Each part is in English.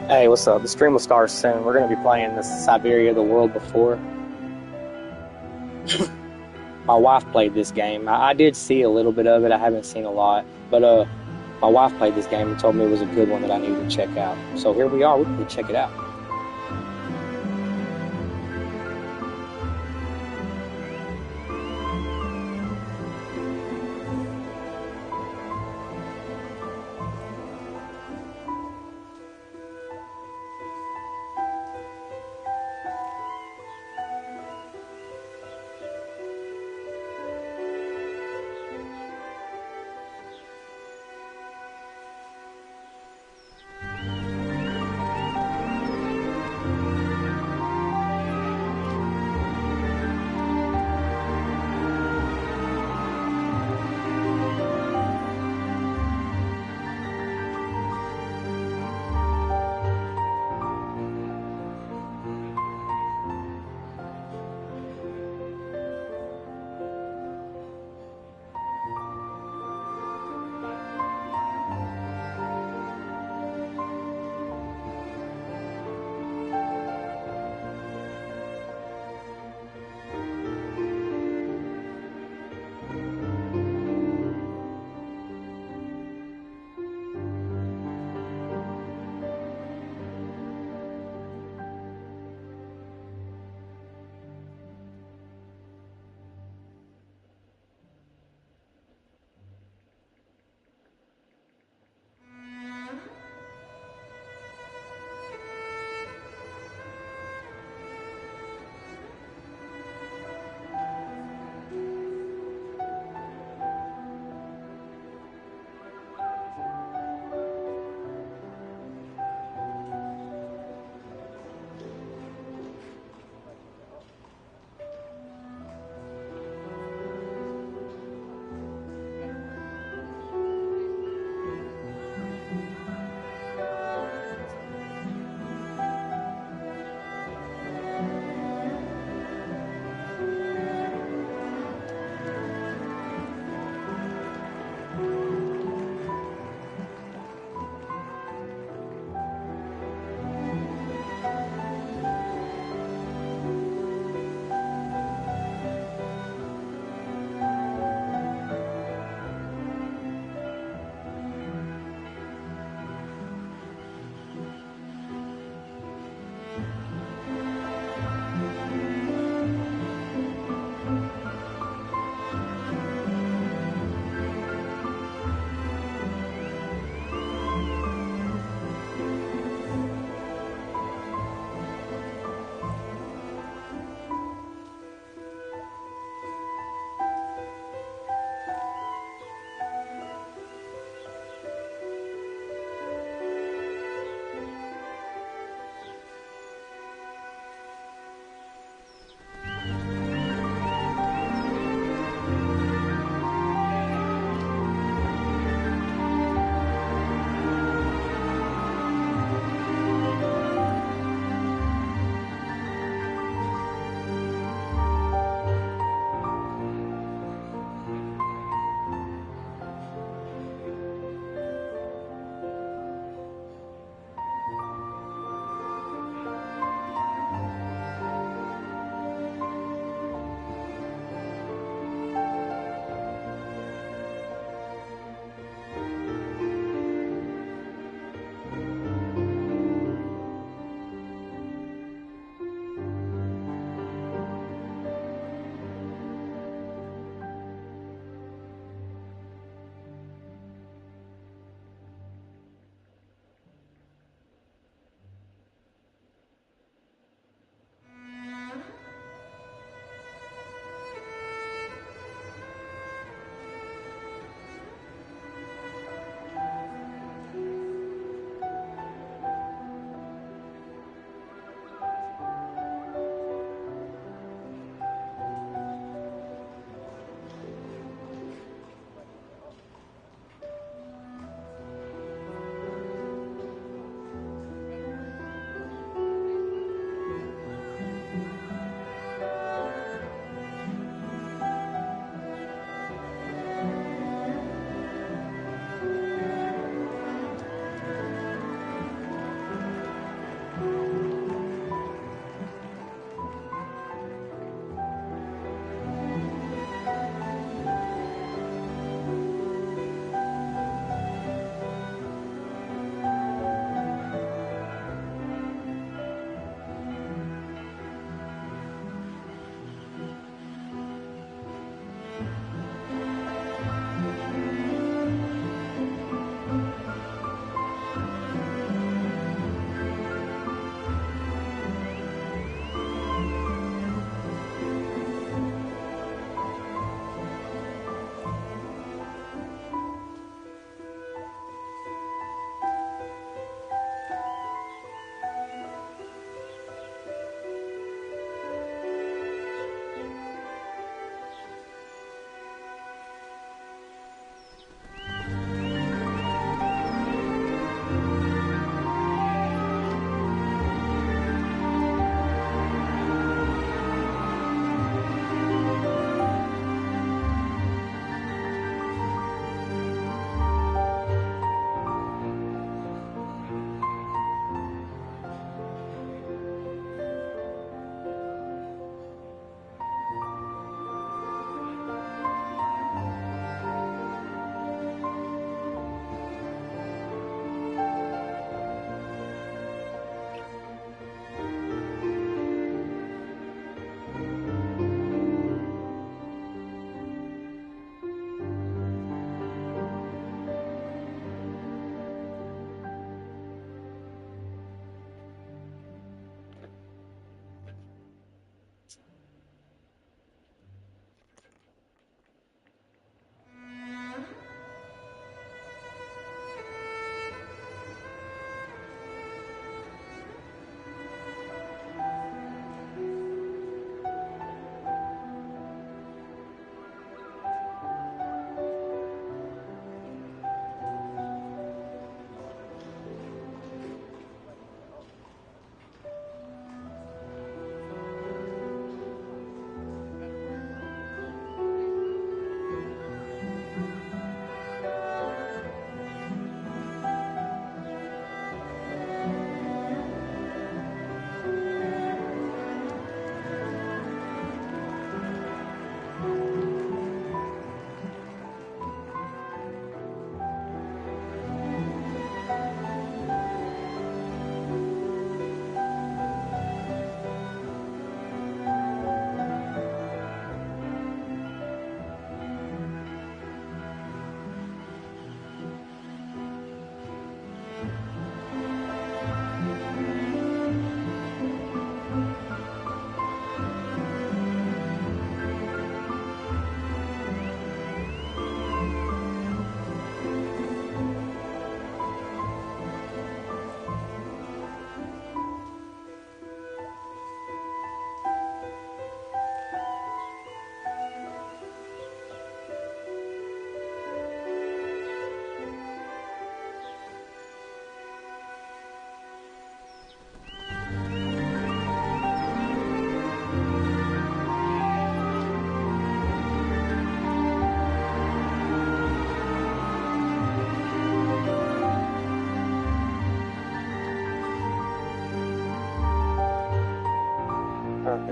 Hey, what's up? The stream will start soon. We're going to be playing this Syberia the World Before. My wife played this game. I did see a little bit of it. I haven't seen a lot. But my wife played this game and told me it was a good one that I needed to check out. So here we are. We're going to check it out.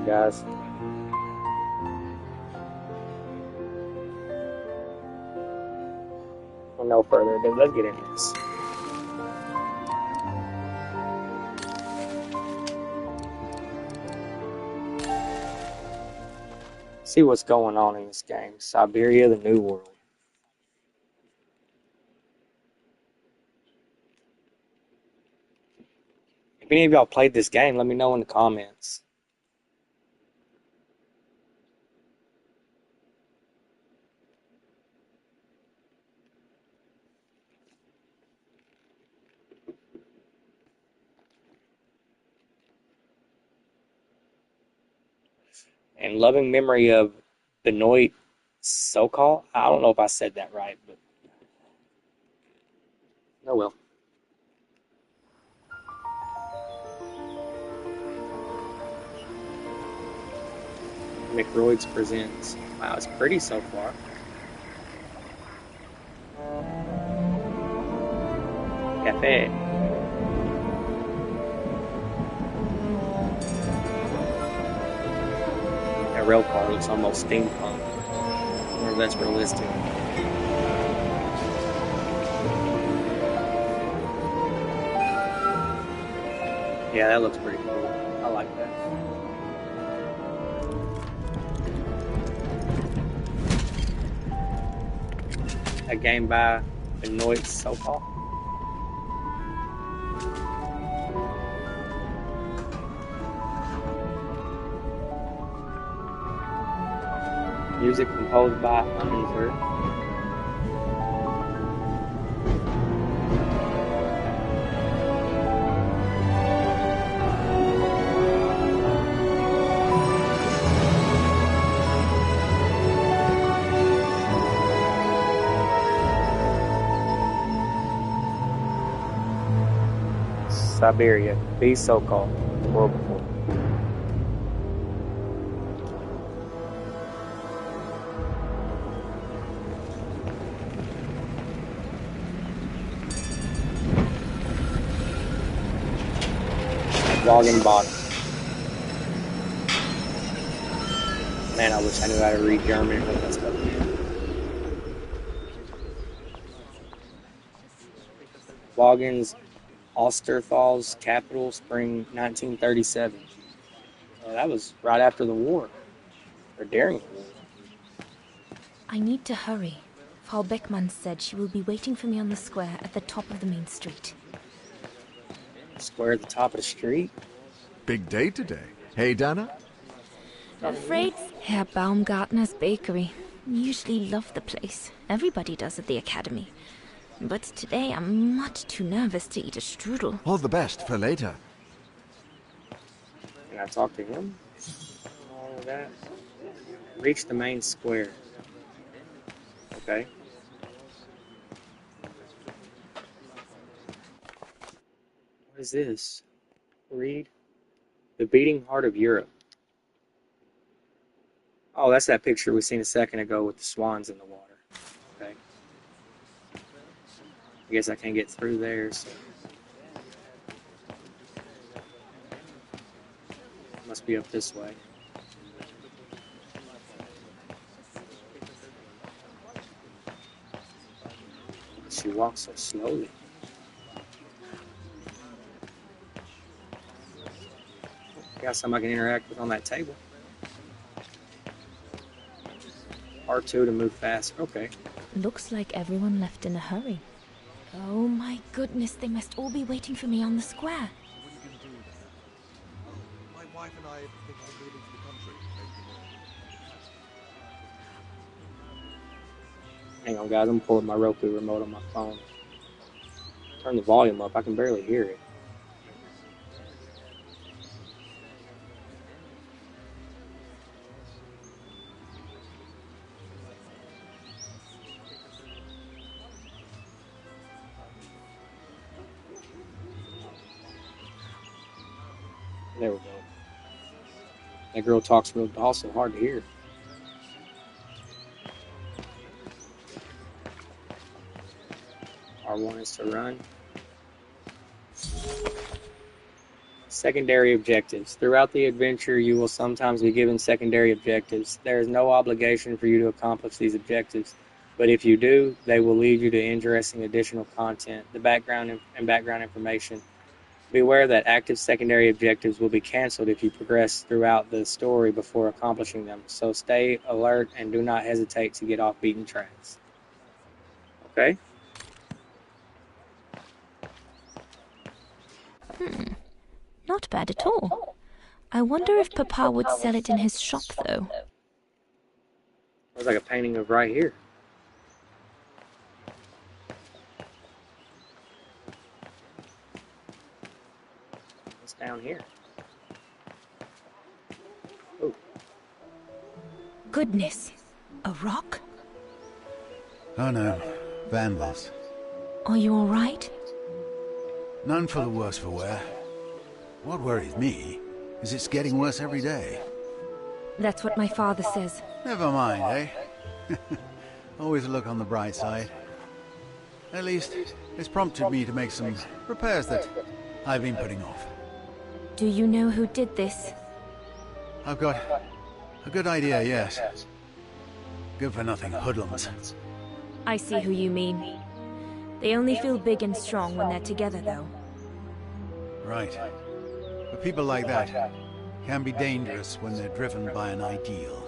guys. With no further ado, let's get into this. See what's going on in this game. Syberia, the New World. If any of y'all played this game, let me know in the comments. In loving memory of Benoit Sokol. I don't know if I said that right, but oh well. McRoyd's presents. Wow, it's pretty so far. Cafe. That rail car looks almost steampunk. I wonder if that's realistic. Yeah, that looks pretty cool. I like that. A game by Benoit Sokol. Music composed by Hunter. Syberia, B. Sokol, World War. Logging bottom. Man, I wish I knew how to read German and what that stuff meant. Loggins, Osterthal's capital, spring 1937. That was right after the war, or during the war. I need to hurry. Frau Beckmann said she will be waiting for me on the square at the top of the main street. Square at the top of the street? Big day today. Hey, Dana? Afraid Herr Baumgartner's bakery. Usually love the place. Everybody does at the academy. But today I'm much too nervous to eat a strudel. All the best for later. Can I talk to him? All of that. Reach the main square. Okay. What is this? Read. The beating heart of Europe. Oh, that's that picture we seen a second ago with the swans in the water. Okay. I guess I can't get through there, so. Must be up this way. She walks so slowly. Got something I can interact with on that table. R2 to move fast. Okay. Looks like everyone left in a hurry. Oh my goodness, they must all be waiting for me on the square. My wife and I think of moving to the country. Hang on, guys. I'm pulling my Roku remote on my phone. Turn the volume up. I can barely hear it. There we go. That girl talks real also hard to hear. R1 is to run. Secondary objectives. Throughout the adventure, you will sometimes be given secondary objectives. There is no obligation for you to accomplish these objectives, but if you do, they will lead you to interesting additional content, the background and background information. Beware that active secondary objectives will be cancelled if you progress throughout the story before accomplishing them, so stay alert and do not hesitate to get off beaten tracks. Okay? Not bad at all. I wonder if Papa would sell it in his shop, though. Looks like a painting of right here. What's down here? Oh. Goodness. A rock? Oh no, vandals. Are you all right? None for the worse for wear. What worries me is it's getting worse every day. That's what my father says. Never mind, eh? Always look on the bright side. At least, it's prompted me to make some repairs that I've been putting off. Do you know who did this? I've got a good idea, yes. Good-for-nothing hoodlums. I see who you mean. They only feel big and strong when they're together, though. Right. But people like that can be dangerous when they're driven by an ideal.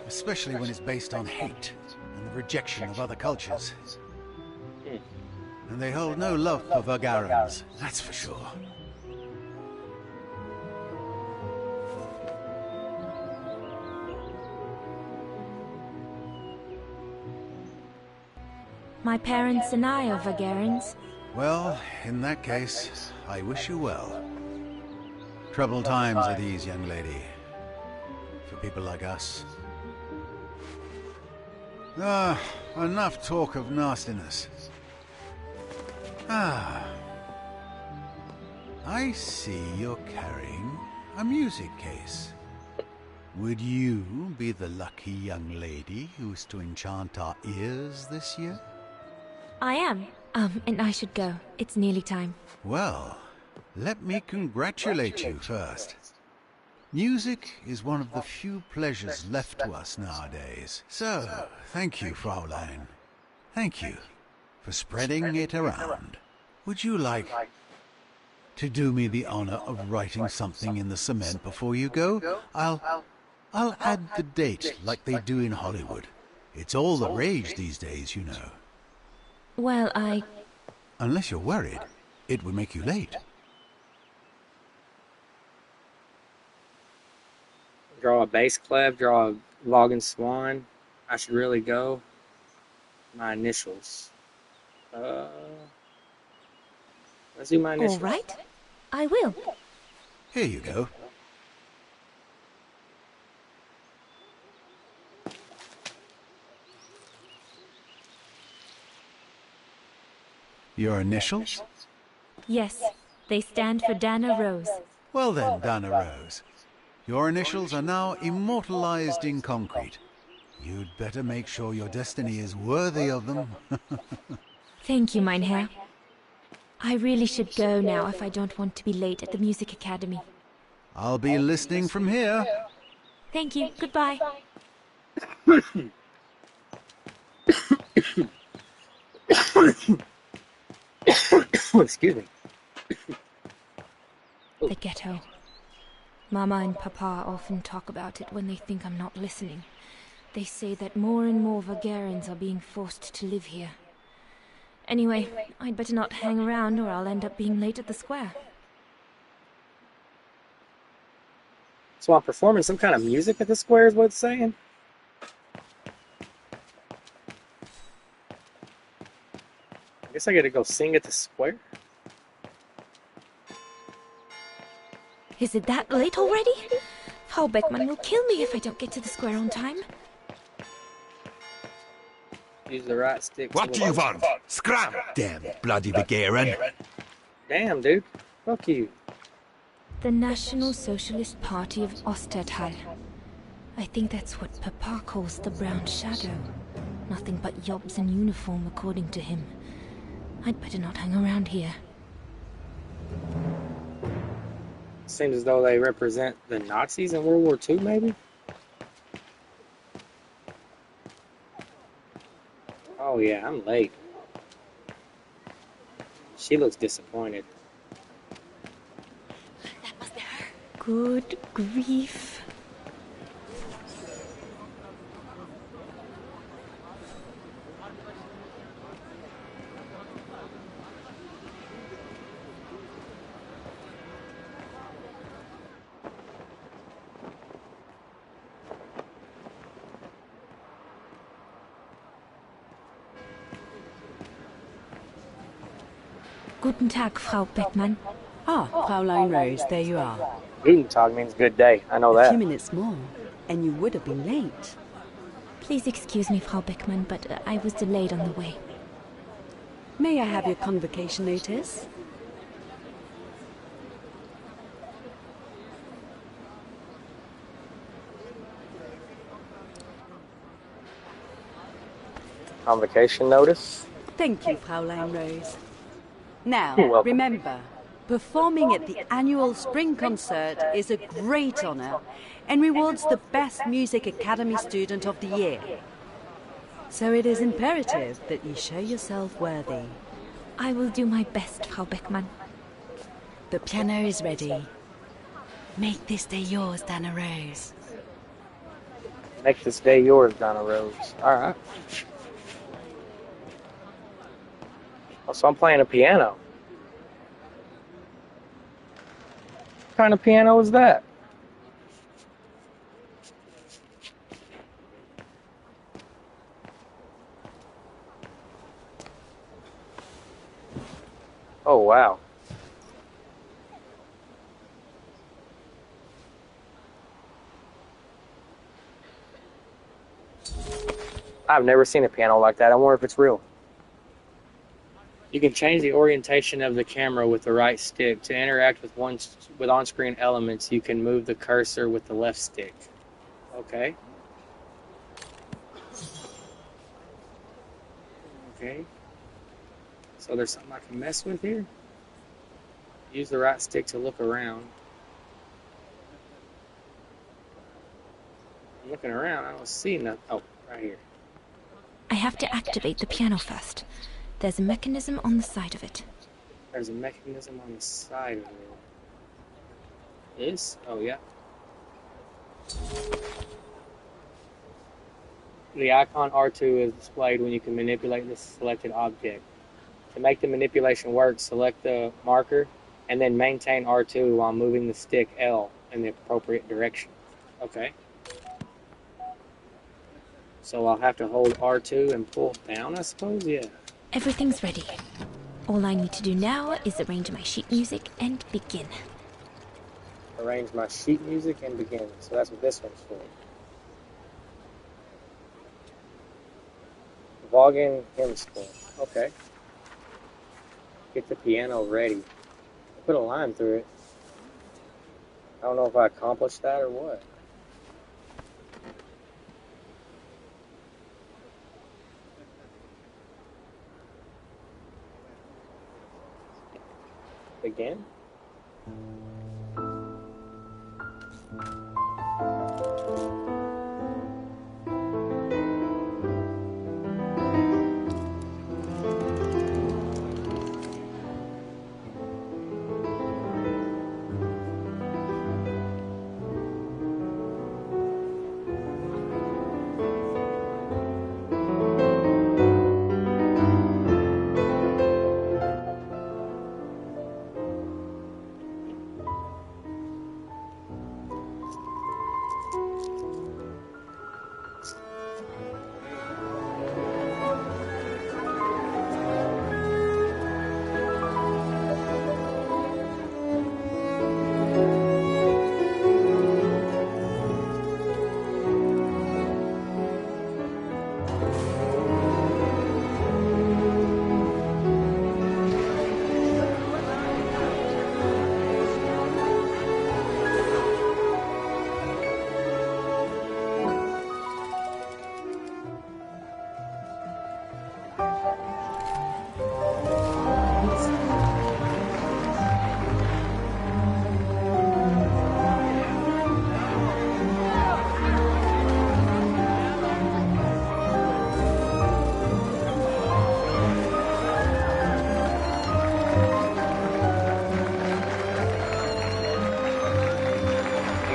Especially when it's based on hate and the rejection of other cultures. And they hold no love for Vagarans, that's for sure. My parents and I are Vagarans. Well, in that case, I wish you well. Troubled times are these, young lady. For people like us. Enough talk of nastiness. I see you're carrying a music case. Would you be the lucky young lady who's to enchant our ears this year? I am. And I should go. It's nearly time. Well, let me congratulate you first. Music is one of the few pleasures left to us nowadays. So, thank you, Fraulein. Thank you for spreading it around. Would you like to do me the honor of writing something in the cement before you go? I'll add the date like they do in Hollywood. It's all the rage these days, you know. Well, Unless you're worried, it would make you late. Draw a bass clef, draw a logging swan. I should really go. My initials. Let's do my initials. all right. I will. Here you go. Your initials? Yes, they stand for Dana Rose. Well then, Dana Rose. Your initials are now immortalized in concrete. You'd better make sure your destiny is worthy of them. Thank you, mein Herr. I really should go now if I don't want to be late at the Music Academy. I'll be listening from here. Thank you. Goodbye. Excuse me. The ghetto. Mama and Papa often talk about it when they think I'm not listening. They say that more and more Vagarans are being forced to live here. Anyway, I'd better not hang around or I'll end up being late at the square. So I'm performing some kind of music at the square is what it's saying? I guess I gotta go sing at the square? Is it that late already? Frau Beckmann will kill me if I don't get to the square on time. Use the right stick. What do you want? Scram! Damn bloody Vagaran. Damn, dude. Fuck you. The National Socialist Party of Ostertal. I think that's what Papa calls the Brown Shadow. Nothing but yobs in uniform, according to him. I'd better not hang around here. Seems as though they represent the Nazis in World War II, maybe? Oh yeah, I'm late. She looks disappointed. Good grief. Guten Tag, Frau Beckmann. Ah, Fraulein Rose, there you are. Guten Tag means good day. I know A few that. minutes more, and you would have been late. Please excuse me, Frau Beckmann, but I was delayed on the way. May I have your convocation notice? Convocation notice? Thank you, Fraulein Rose. Now, You're welcome. remember, performing at the annual spring concert is a great honor and rewards the best Music Academy student of the year. So it is imperative that you show yourself worthy. I will do my best, Frau Beckmann. The piano is ready. Make this day yours, Dana Rose. Make this day yours, Donna Rose. Alright. Oh, so I'm playing a piano. What kind of piano is that? Oh, wow. I've never seen a piano like that. I wonder if it's real. You can change the orientation of the camera with the right stick. To interact with on-screen elements, you can move the cursor with the left stick. Okay. Okay. So there's something I can mess with here? Use the right stick to look around. I'm looking around. I don't see nothing. Oh, right here. I have to activate the piano first. There's a mechanism on the side of it. There's a mechanism on the side of it. This? Oh, yeah. The icon R2 is displayed when you can manipulate the selected object. To make the manipulation work, select the marker and then maintain R2 while moving the stick L in the appropriate direction. Okay. So I'll have to hold R2 and pull down, I suppose? Yeah. Everything's ready. All I need to do now is arrange my sheet music and begin. Arrange my sheet music and begin. So that's what this one's for. Vaughan hymn score. Okay. Get the piano ready. Put a line through it. I don't know if I accomplished that or what. Begin.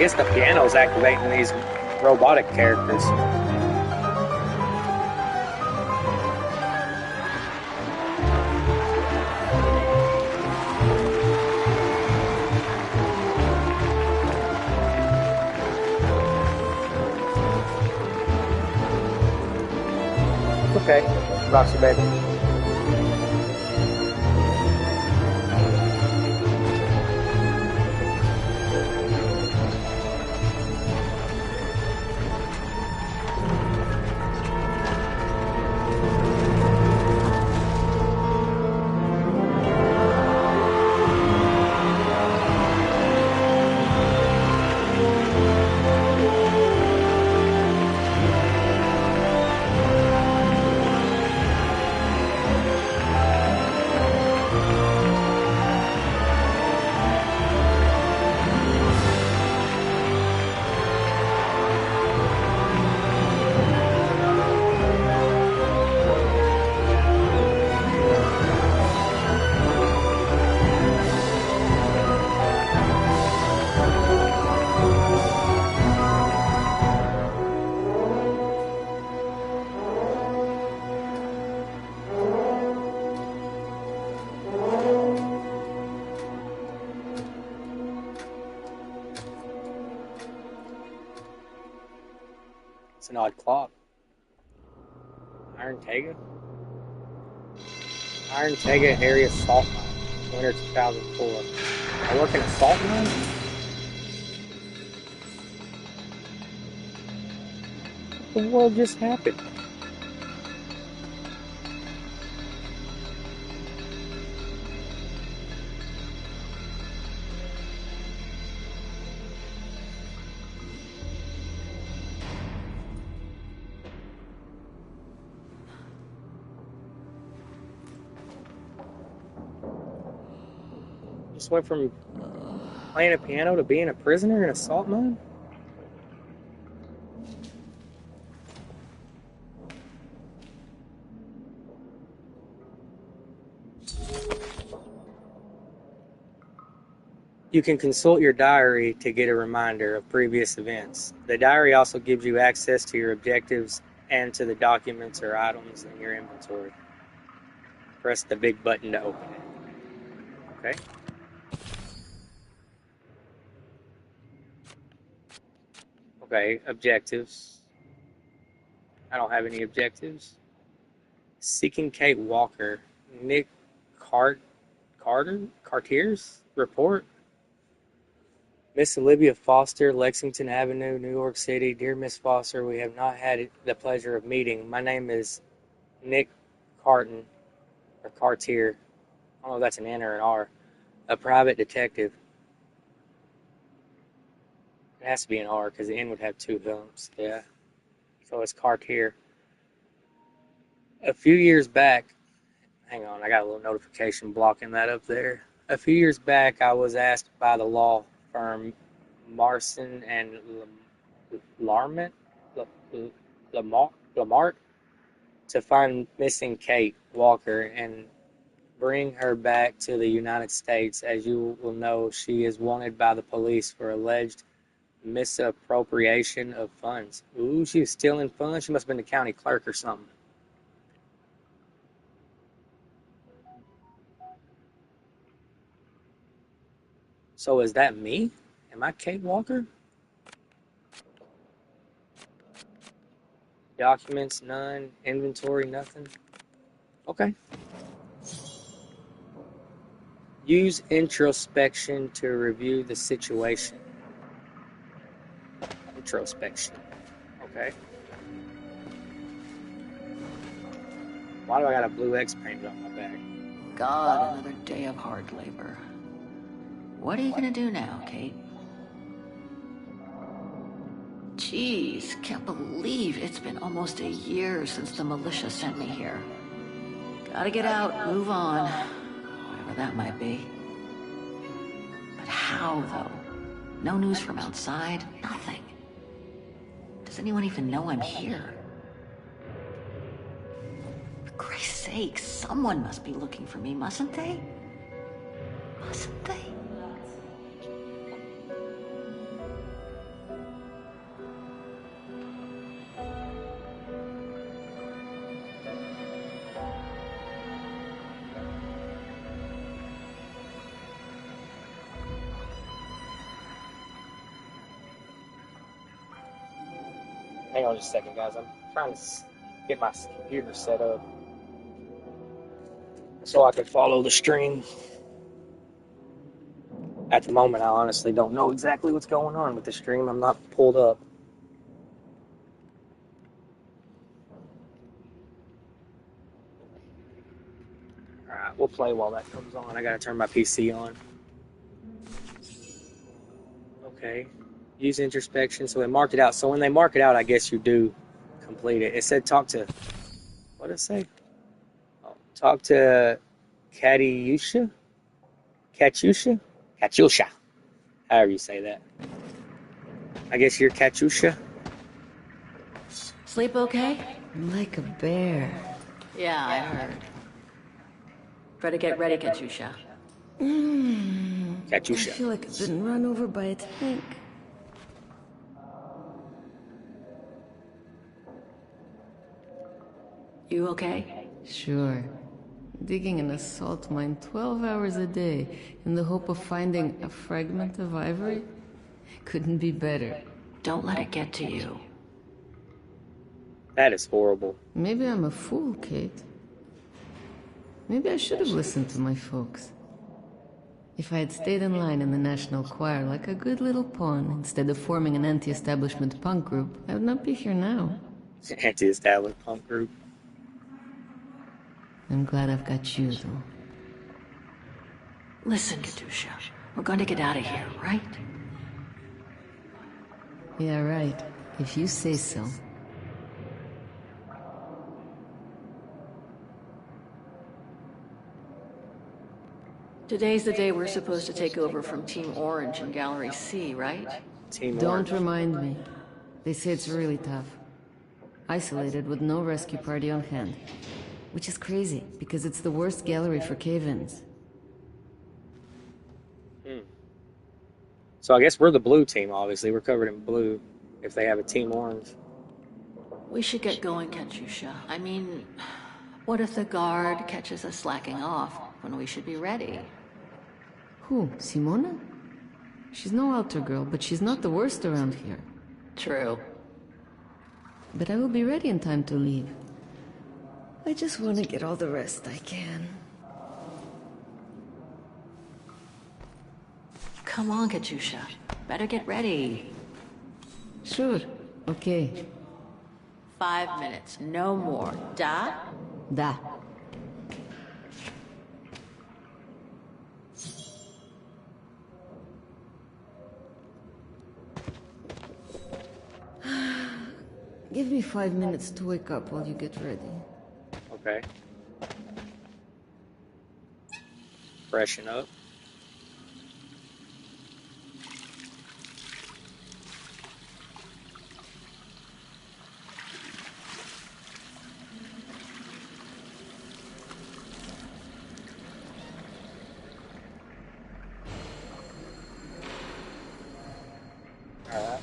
guess the piano's activating these robotic characters. Okay, Roxy baby. It's an odd clock. Iron Tega? Iron Tega area salt mine. Winter 2004. I work in a salt mine? What the world just happened? Just went from playing a piano to being a prisoner in a salt mine? You can consult your diary to get a reminder of previous events. The diary also gives you access to your objectives and to the documents or items in your inventory. Press the big button to open it. Okay. Okay, objectives. I don't have any objectives. Seeking Kate Walker. Nick Cartier's report. Miss Olivia Foster, Lexington Avenue, New York City. Dear Miss Foster, we have not had the pleasure of meeting. My name is Nick Cartier. I don't know if that's an N or an R. A private detective. It has to be an R because the N would have two humps. Yeah. So it's Cartier. A few years back, hang on, I got a little notification blocking that up there. A few years back, I was asked by the law firm Marson and Lamart to find missing Kate Walker and bring her back to the United States. As you will know, she is wanted by the police for alleged misappropriation of funds. Ooh, she was stealing funds? She must have been the county clerk or something. So is that me? Am I Kate Walker? Documents, none. Inventory, nothing. Okay. Use introspection to review the situation. Introspection. Okay. Why do I got a blue X painted on my back? God, another day of hard labor. What are you gonna do now, Kate? Jeez, can't believe it's been almost a year since the militia sent me here. Gotta get out, move on, whatever that might be. But how, though? No news from outside, nothing. Does anyone even know I'm here? For Christ's sake, someone must be looking for me, mustn't they? Mustn't they? Hang on just a second, guys. I'm trying to get my computer set up so I can follow the stream. At the moment, I honestly don't know exactly what's going on with the stream. I'm not pulled up. Alright, we'll play while that comes on. I gotta turn my PC on. Okay. Use introspection. So they marked it out. So when they mark it out, I guess you do complete it. It said talk to... What did it say? Oh, talk to Katyusha? Katyusha? Katyusha. However you say that. I guess you're Katyusha? Sleep okay? Like a bear. Yeah, I heard. Better get ready, Katyusha. I Katyusha. feel like I've been run over by a tank. You okay? Sure. Digging an assault mine 12 hours a day in the hope of finding a fragment of ivory? Couldn't be better. Don't let it get to you. That is horrible. Maybe I'm a fool, Kate. Maybe I should have listened to my folks. If I had stayed in line in the National Choir like a good little pawn instead of forming an anti-establishment punk group, I would not be here now. Anti-establishment punk group. I'm glad I've got you, though. Listen, Katyusha. We're going to get out of here, right? Yeah, right. If you say so. Today's the day we're supposed to take over from Team Orange in Gallery C, right? Team Don't Orange. remind me. They say it's really tough. Isolated with no rescue party on hand. Which is crazy, because it's the worst gallery for cave-ins. So I guess we're the blue team, obviously. We're covered in blue if they have a Team Orange. We should get going, Katyusha. I mean, what if the guard catches us slacking off when we should be ready? Who, Simona? She's no altar girl, but she's not the worst around here. True. But I will be ready in time to leave. I just want to get all the rest I can. Come on, Katyusha. Better get ready. Sure. Okay. 5 minutes, no more. Da? Da. Give me 5 minutes to wake up while you get ready. Okay. Freshen up. Alright.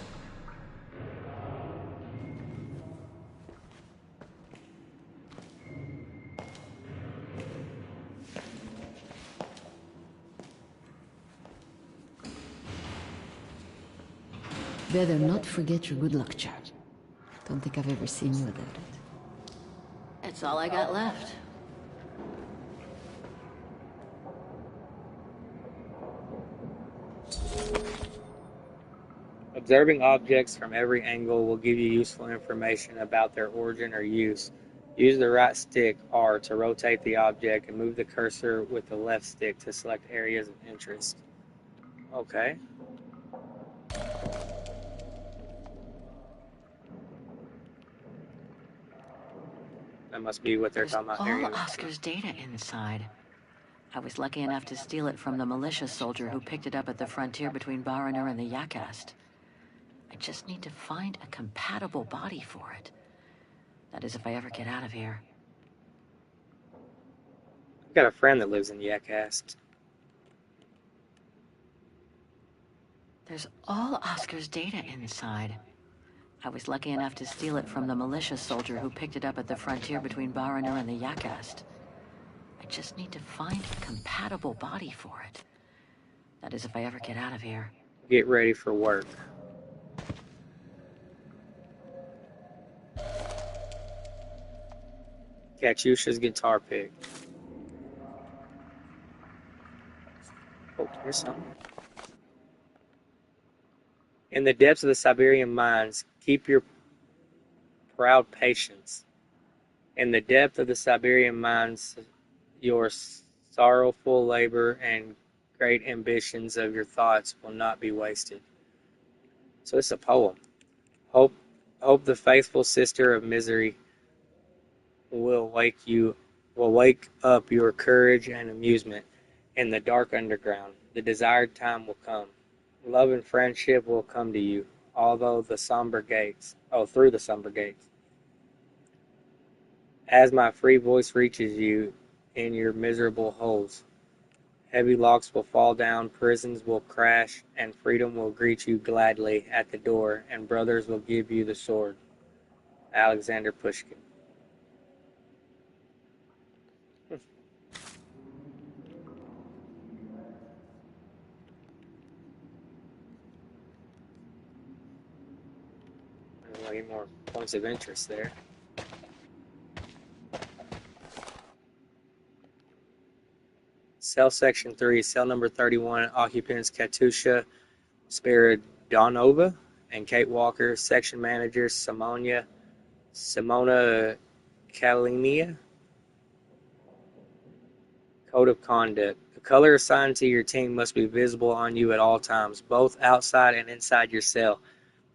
Better not forget your good luck charm. Don't think I've ever seen you without it. It's all I got left. Observing objects from every angle will give you useful information about their origin or use. Use the right stick R to rotate the object and move the cursor with the left stick to select areas of interest. Okay. That must be what they're There's talking about. all Areas of Oscar's data inside. I was lucky enough to steal it from the militia soldier who picked it up at the frontier between Baranur and the Yakast. I just need to find a compatible body for it. That is, if I ever get out of here. I've got a friend that lives in Yakast. There's all Oscar's data inside. I was lucky enough to steal it from the militia soldier who picked it up at the frontier between Baranur and the Yakast. I just need to find a compatible body for it. That is, if I ever get out of here. Get ready for work. Katyusha's guitar pick. Oh, here's something. In the depths of the Siberian mines, keep your proud patience. In the depth of the Siberian mines, your sorrowful labor and great ambitions of your thoughts will not be wasted. So it's a poem. Hope, hope the faithful sister of misery will wake up your courage and amusement in the dark underground. The desired time will come. Love and friendship will come to you, through the somber gates. As my free voice reaches you in your miserable holes, heavy locks will fall down, prisons will crash, and freedom will greet you gladly at the door, and brothers will give you the sword. Alexander Pushkin. I'll get more points of interest there. Cell Section 3, cell number 31, occupants Katusha Spiridonova and Kate Walker, section managers Simona Kalinia. Code of conduct. The color assigned to your team must be visible on you at all times, both outside and inside your cell.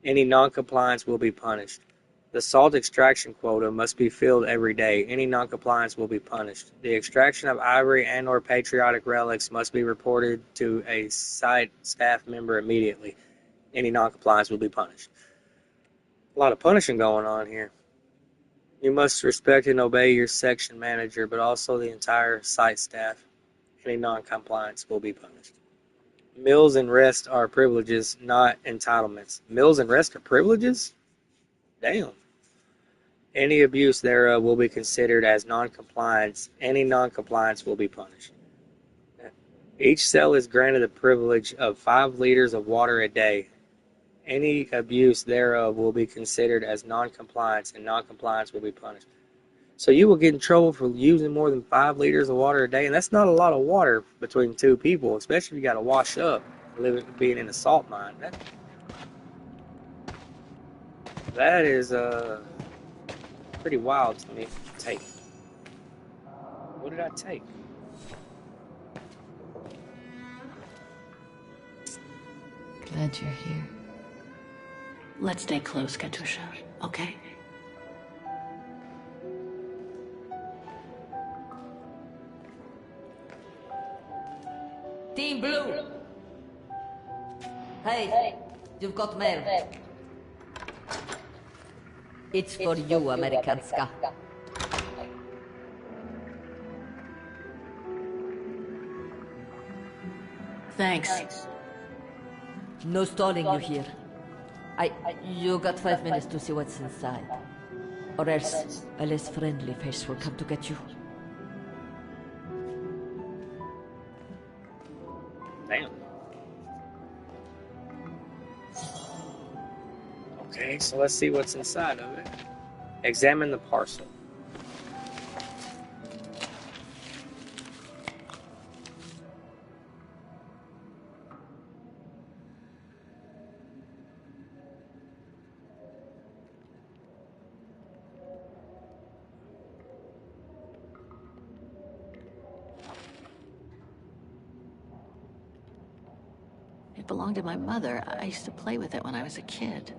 Any non-compliance will be punished. The salt extraction quota must be filled every day. Any non-compliance will be punished. The extraction of ivory and or patriotic relics must be reported to a site staff member immediately. Any non-compliance will be punished. A lot of punishing going on here. You must respect and obey your section manager, but also the entire site staff. Any non-compliance will be punished. Meals and rest are privileges, not entitlements. Meals and rest are privileges? Damn. Any abuse thereof will be considered as non-compliance. Any non-compliance will be punished. Each cell is granted the privilege of 5 liters of water a day. Any abuse thereof will be considered as non-compliance, and non-compliance will be punished. So you will get in trouble for using more than 5 liters of water a day, and that's not a lot of water between 2 people, especially if you got to wash up, being in a salt mine. That is pretty wild to me. Take. What did I take? Glad you're here. Let's stay close, Katusha, okay? Team Blue! Hey, you've got mail. It's for you, Amerikanska. Thanks. No stalling you here. You got 5 minutes to see what's inside. Or else a less friendly face will come to get you. Damn. Okay, so let's see what's inside of it. Examine the parcel. It belonged to my mother. I used to play with it when I was a kid.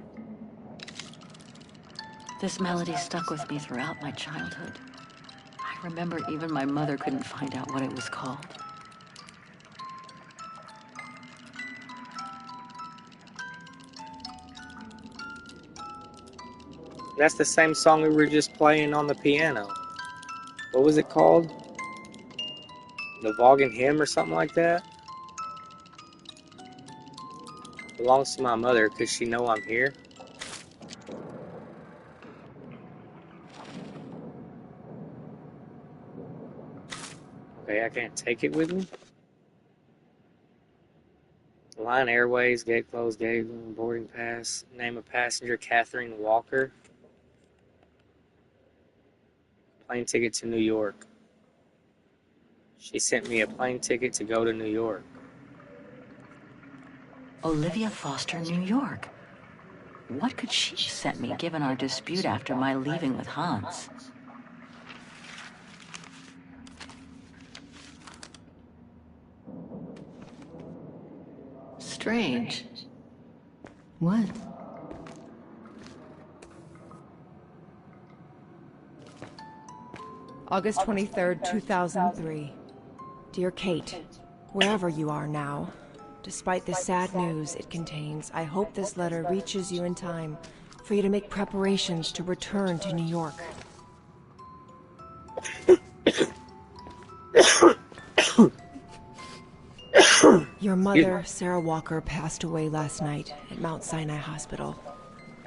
This melody stuck with me throughout my childhood. I remember even my mother couldn't find out what it was called. That's the same song we were just playing on the piano. What was it called? The Vaughan Hymn or something like that? Belongs to my mother. Could she know I'm here? Okay, I can't take it with me. Line Airways, gate closed, gate boarding pass. Name of passenger, Catherine Walker. plane ticket to New York. She sent me a plane ticket to go to New York. Olivia Foster, New York. What could she have sent me given our dispute after my leaving with Hans? Strange. What? August 23rd, 2003. Dear Kate, wherever you are now, despite the sad news it contains, I hope this letter reaches you in time for you to make preparations to return to New York. Your mother, Sarah Walker, passed away last night at Mount Sinai Hospital.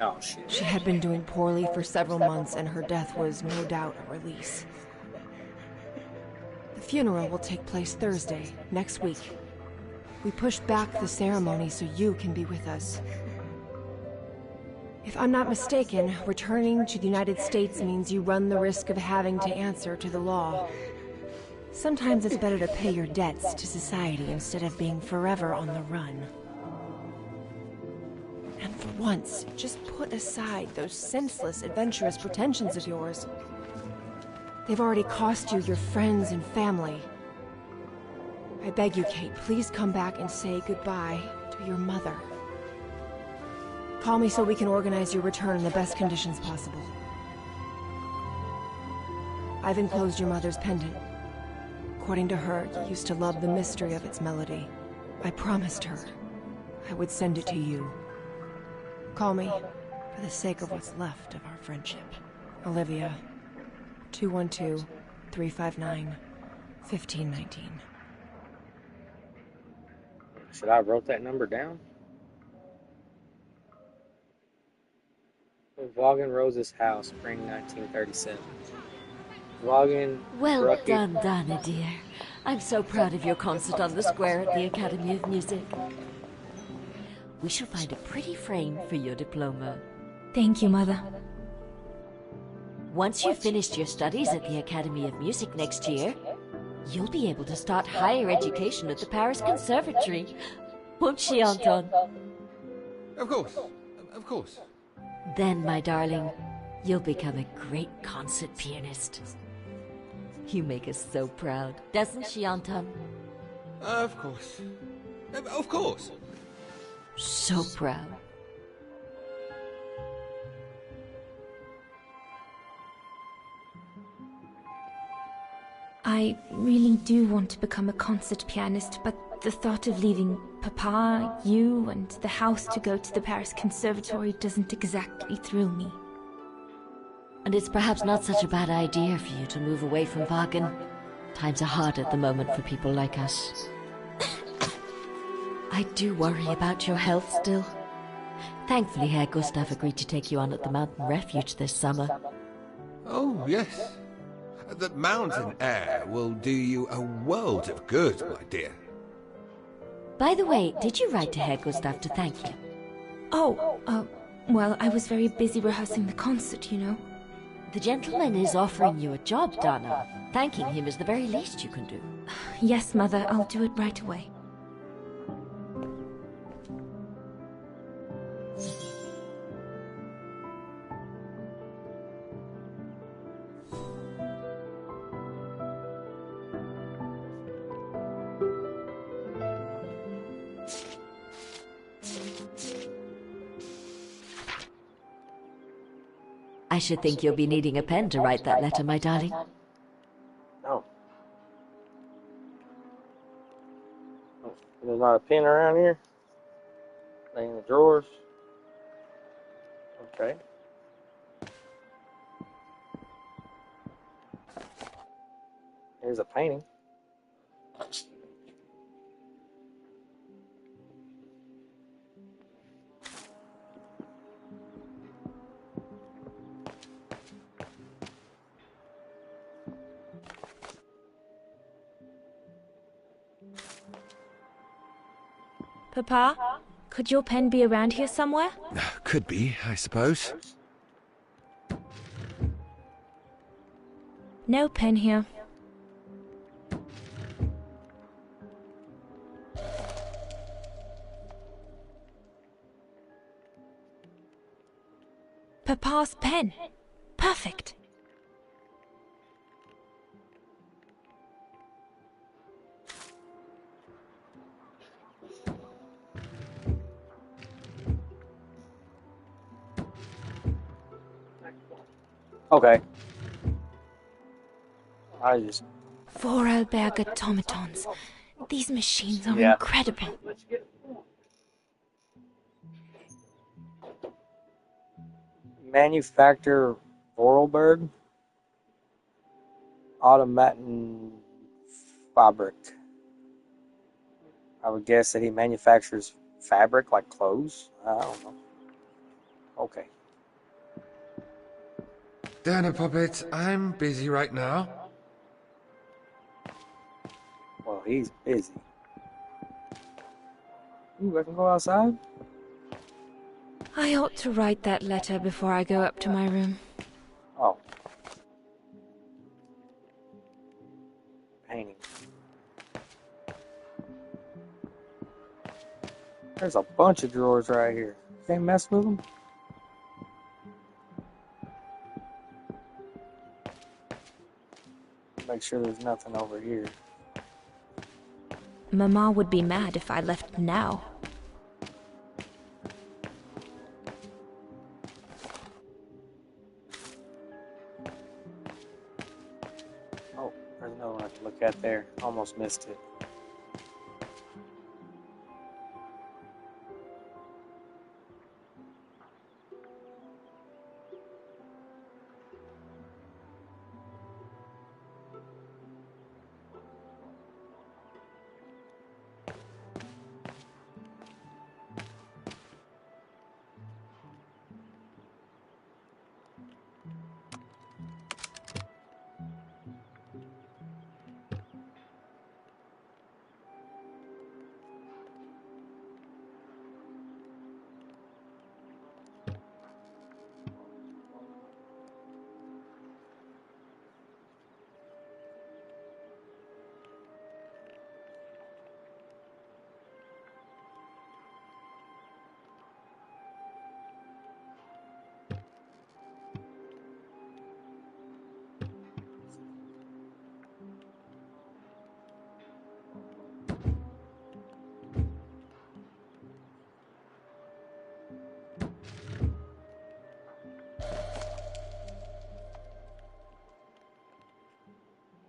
Oh, shit. She had been doing poorly for several months, and her death was no doubt a release. The funeral will take place Thursday, next week. We pushed back the ceremony so you can be with us. If I'm not mistaken, returning to the United States means you run the risk of having to answer to the law. Sometimes it's better to pay your debts to society instead of being forever on the run. And for once, just put aside those senseless, adventurous pretensions of yours. They've already cost you your friends and family. I beg you, Kate, please come back and say goodbye to your mother. Call me so we can organize your return in the best conditions possible. I've enclosed your mother's pendant. According to her, you used to love the mystery of its melody. I promised her I would send it to you. Call me for the sake of what's left of our friendship. Olivia, 212-359-1519. Should I have wrote that number down? Vaughan Rose's house, spring 1937. Vaughan... Well done, Donna, dear. I'm so proud of your concert on the square at the Academy of Music. We shall find a pretty frame for your diploma. Thank you, Mother. Once you've finished your studies at the Academy of Music next year, you'll be able to start higher education at the Paris Conservatory. Won't she, Anton? Of course. Of course. Then, my darling, you'll become a great concert pianist. You make us so proud, doesn't she, Anton? Of course. Of course. So proud. I really do want to become a concert pianist, but the thought of leaving Papa, you, and the house to go to the Paris Conservatory doesn't exactly thrill me. And it's perhaps not such a bad idea for you to move away from Wagen. Times are hard at the moment for people like us. I do worry about your health still. Thankfully, Herr Gustav agreed to take you on at the mountain refuge this summer. Oh, yes. The mountain air will do you a world of good, my dear. By the way, did you write to Herr Gustav to thank him? Well, I was very busy rehearsing the concert, you know. The gentleman is offering you a job, Donna. Thanking him is the very least you can do. Yes, Mother, I'll do it right away. I should think you'll be needing a pen to write that letter, my darling. No. Oh, there's not a pen around here? They in the drawers? Okay. Here's a painting. Papa, could your pen be around here somewhere? Could be, I suppose. No pen here. Papa's pen. Perfect. Okay. I just... Vorarlberg automatons. These machines are Yeah. incredible. Manufacturer Vorarlberg Automaton Fabric. I would guess that he manufactures fabric like clothes. I don't know. Okay. Dana Puppet, I'm busy right now. Well, he's busy. Ooh, I can go outside? I ought to write that letter before I go up to my room. Oh. Painting. There's a bunch of drawers right here. Can't mess with them? Make sure there's nothing over here. Mama would be mad if I left now. Oh, there's another one I can look at there. Almost missed it.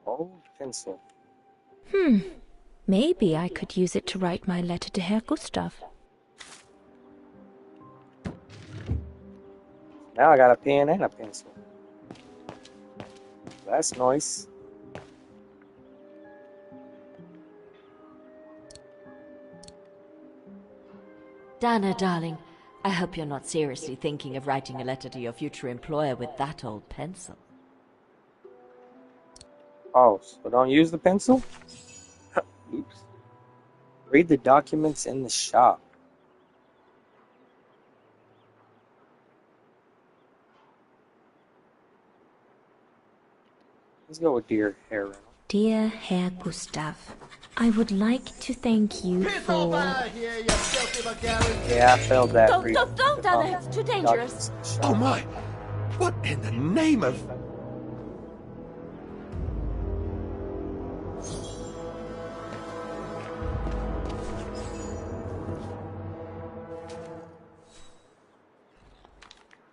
Old pencil. Maybe I could use it to write my letter to Herr Gustav. Now I got a pen and a pencil. That's nice. Dana, darling, I hope you're not seriously thinking of writing a letter to your future employer with that old pencil. Oh, so don't use the pencil? Oops. Read the documents in the shop. Let's go with Dear Herr Reynolds. Dear Herr Gustav, I would like to thank you for... Yeah, I failed that. Don't, Dana, it's too dangerous. Oh my! What in the name of...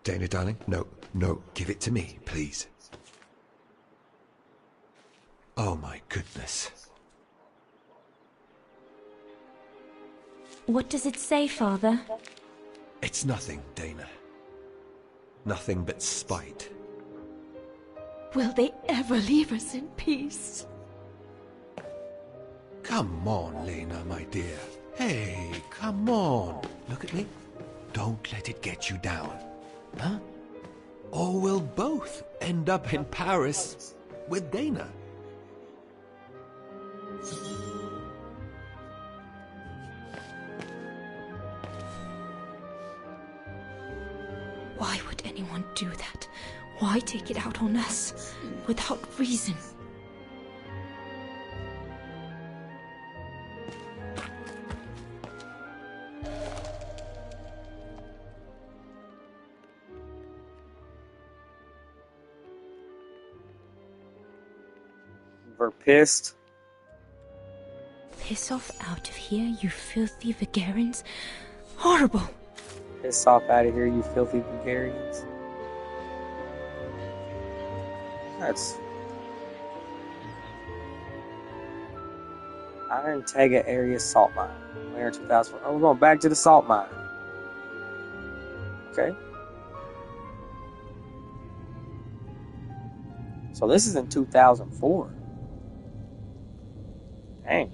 Dana, darling, no, give it to me, please. Oh my goodness. What does it say, Father? It's nothing, Dana. Nothing but spite. Will they ever leave us in peace? Come on, Lena, my dear. Hey, come on. Look at me. Don't let it get you down. Huh? Or we'll both end up in Paris with Dana. Why would anyone do that? Why take it out on us without reason? We're pissed. Piss off out of here, you filthy Vagarans. Horrible! Piss off out of here, you filthy Bulgarians. That's... Iron Tega area salt mine. Winter 2004. Oh, we're going back to the salt mine. Okay. So this is in 2004. Dang.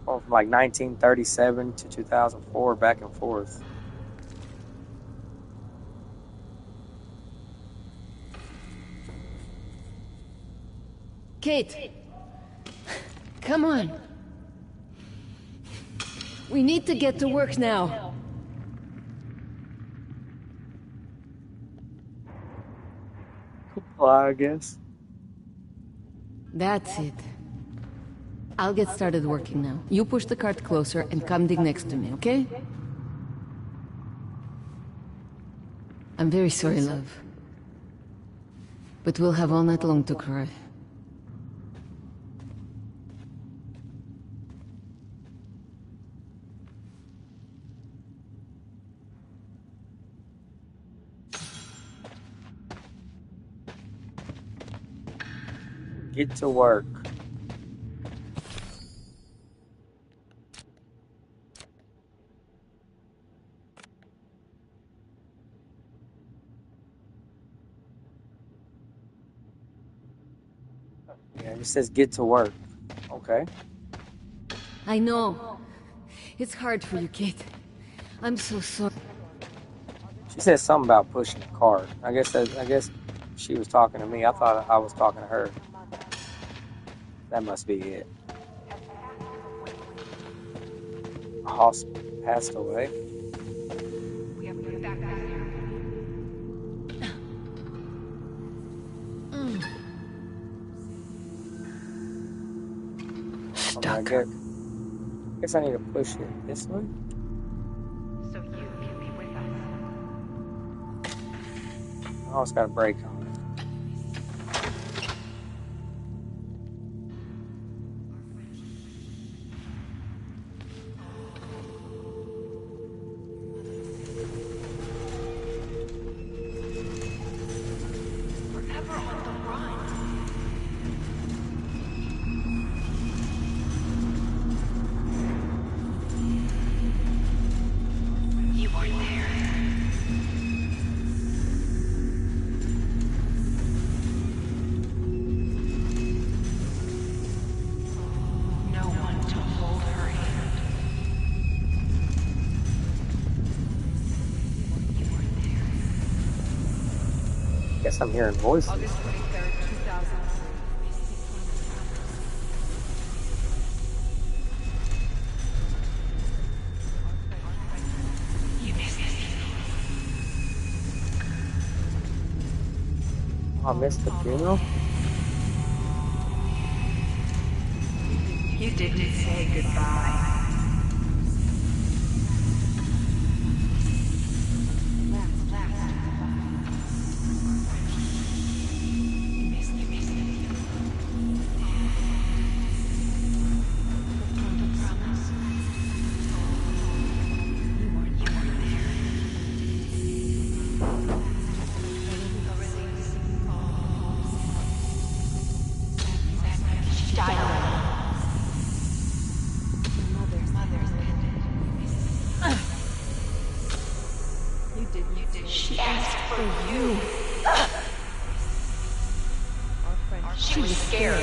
Going from like 1937 to 2004, back and forth. Kate! Come on! We need to get to work now. Comply, I guess. That's it. I'll get started working now. You push the cart closer and come dig next to me, okay? I'm very sorry, love. But we'll have all night long to cry. Get to work. Yeah, it says get to work. Okay. I know. It's hard for you, Kate. I'm so sorry. She said something about pushing the cart. I guess she was talking to me. I thought I was talking to her. That must be it. Hoss passed away. Stuck. I guess I need to push it this way. So you can be with us. Oh, it's got a brake on it. Guess I'm hearing voices. August 23rd, 2000. You missed it. Oh, I missed the funeral? You didn't say goodbye. She asked for you. She was scared.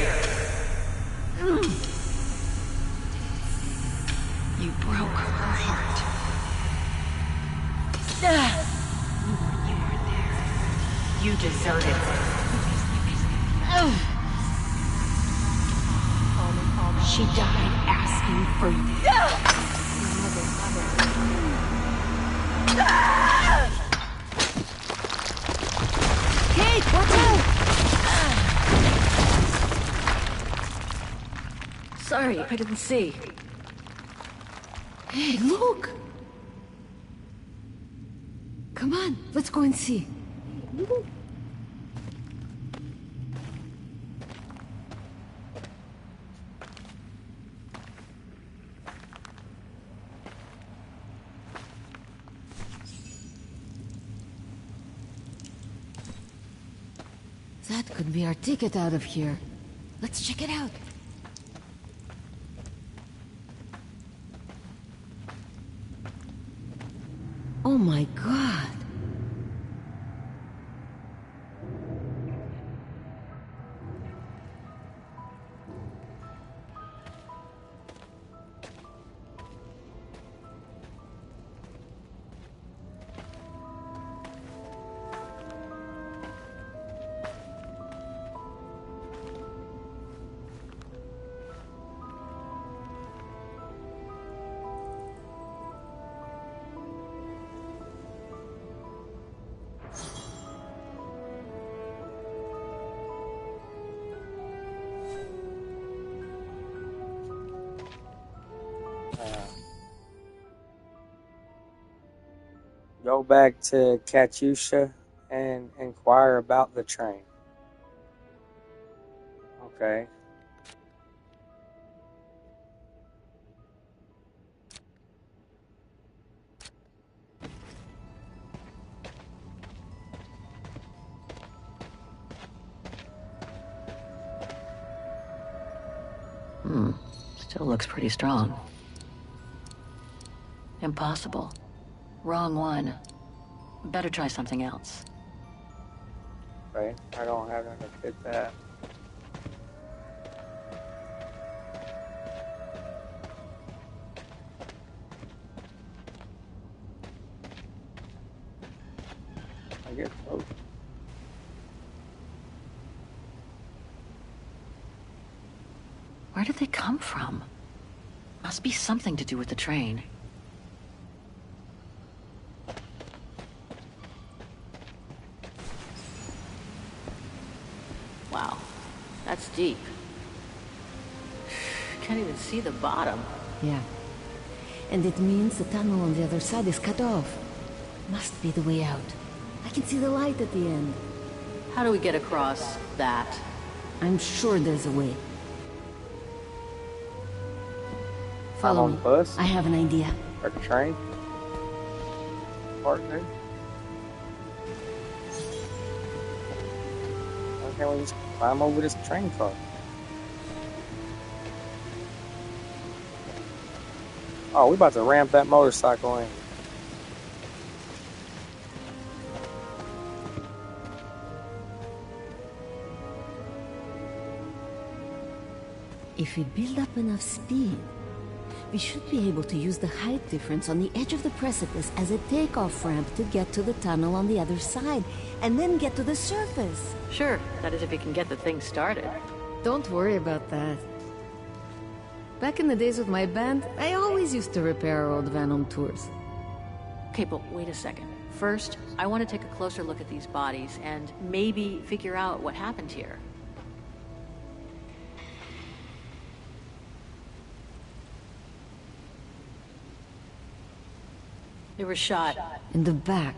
You broke her heart. You weren't there. You deserted her. She died asking for you. Watch out! Sorry, I didn't see. Hey, look! Come on, let's go and see. That could be our ticket out of here. Let's check it out. Oh my god! Go back to Katyusha and inquire about the train. Okay. Still looks pretty strong. Impossible. Wrong one. Better try something else. Okay. I don't have nothing to fit that. I guess so. Where did they come from? Must be something to do with the train. Wow, that's deep. Can't even see the bottom. Yeah. And it means the tunnel on the other side is cut off. Must be the way out. I can see the light at the end. How do we get across that? I'm sure there's a way. I'm Follow on me. the bus I have an idea. or the train. Partner. Why can't we just climb over this train car? Oh, we about to ramp that motorcycle in. If we build up enough speed, we should be able to use the height difference on the edge of the precipice as a takeoff ramp to get to the tunnel on the other side, and then get to the surface. Sure, that is if you can get the thing started. Don't worry about that. Back in the days with my band, I always used to repair our old van on tours. Okay, but wait a second. First, I want to take a closer look at these bodies and maybe figure out what happened here. They were shot. In the back.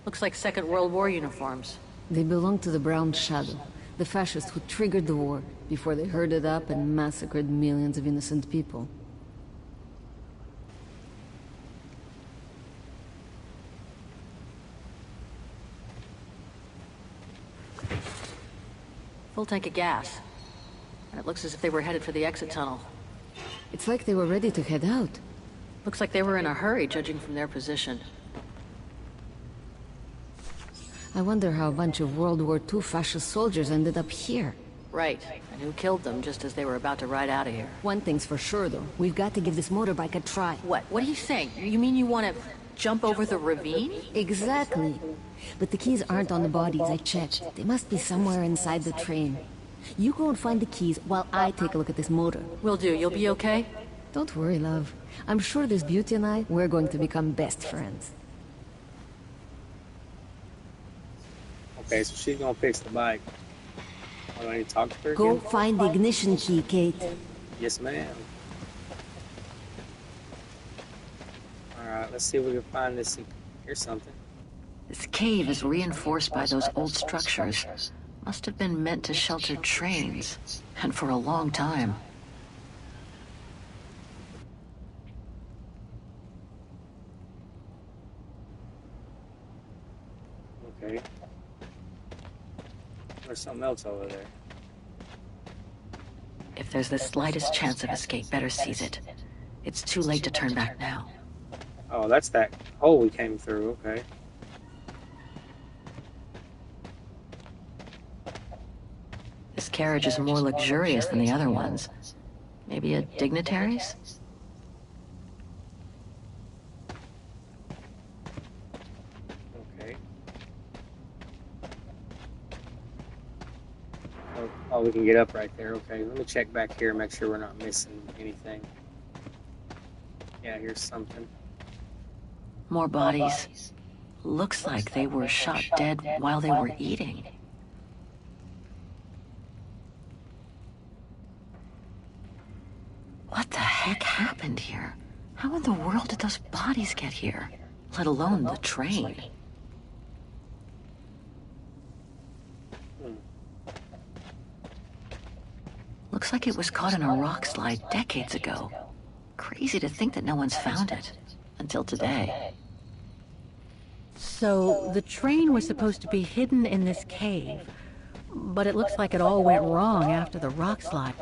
Looks like Second World War uniforms. They belong to the Brown Shadow, the fascists who triggered the war before they herded up and massacred millions of innocent people. Full tank of gas. And it looks as if they were headed for the exit tunnel. It's like they were ready to head out. Looks like they were in a hurry, judging from their position. I wonder how a bunch of World War II fascist soldiers ended up here. Right, and who killed them just as they were about to ride out of here. One thing's for sure, though. We've got to give this motorbike a try. What? What are you saying? You mean you want to jump over the ravine? Exactly. But the keys aren't on the bodies, I checked. They must be somewhere inside the train. You go and find the keys while I take a look at this motor. Will do. You'll be okay? Don't worry, love. I'm sure this beauty and I, we're going to become best friends. Okay, so she's gonna fix the bike. Oh, do I need to talk to her Go again? find the ignition key, Kate. Yes, ma'am. Alright, let's see if we can find this. Here's something. This cave is reinforced by those old structures. Must have been meant to shelter trains, and for a long time. Okay. There's something else over there. If there's the slightest chance of escape, better seize it. It's too late to turn back now. Oh, that's that hole we came through, okay. This carriage is more luxurious than the other ones. Maybe a dignitary's? Okay. Oh, we can get up right there, okay. Let me check back here and make sure we're not missing anything. Yeah, here's something. More bodies. Looks like they were shot dead while they were eating. What the heck happened here? How in the world did those bodies get here? Let alone the train. Looks like it was caught in a rock slide decades ago. Crazy to think that no one's found it. Until today. So, the train was supposed to be hidden in this cave, but it looks like it all went wrong after the rock slide.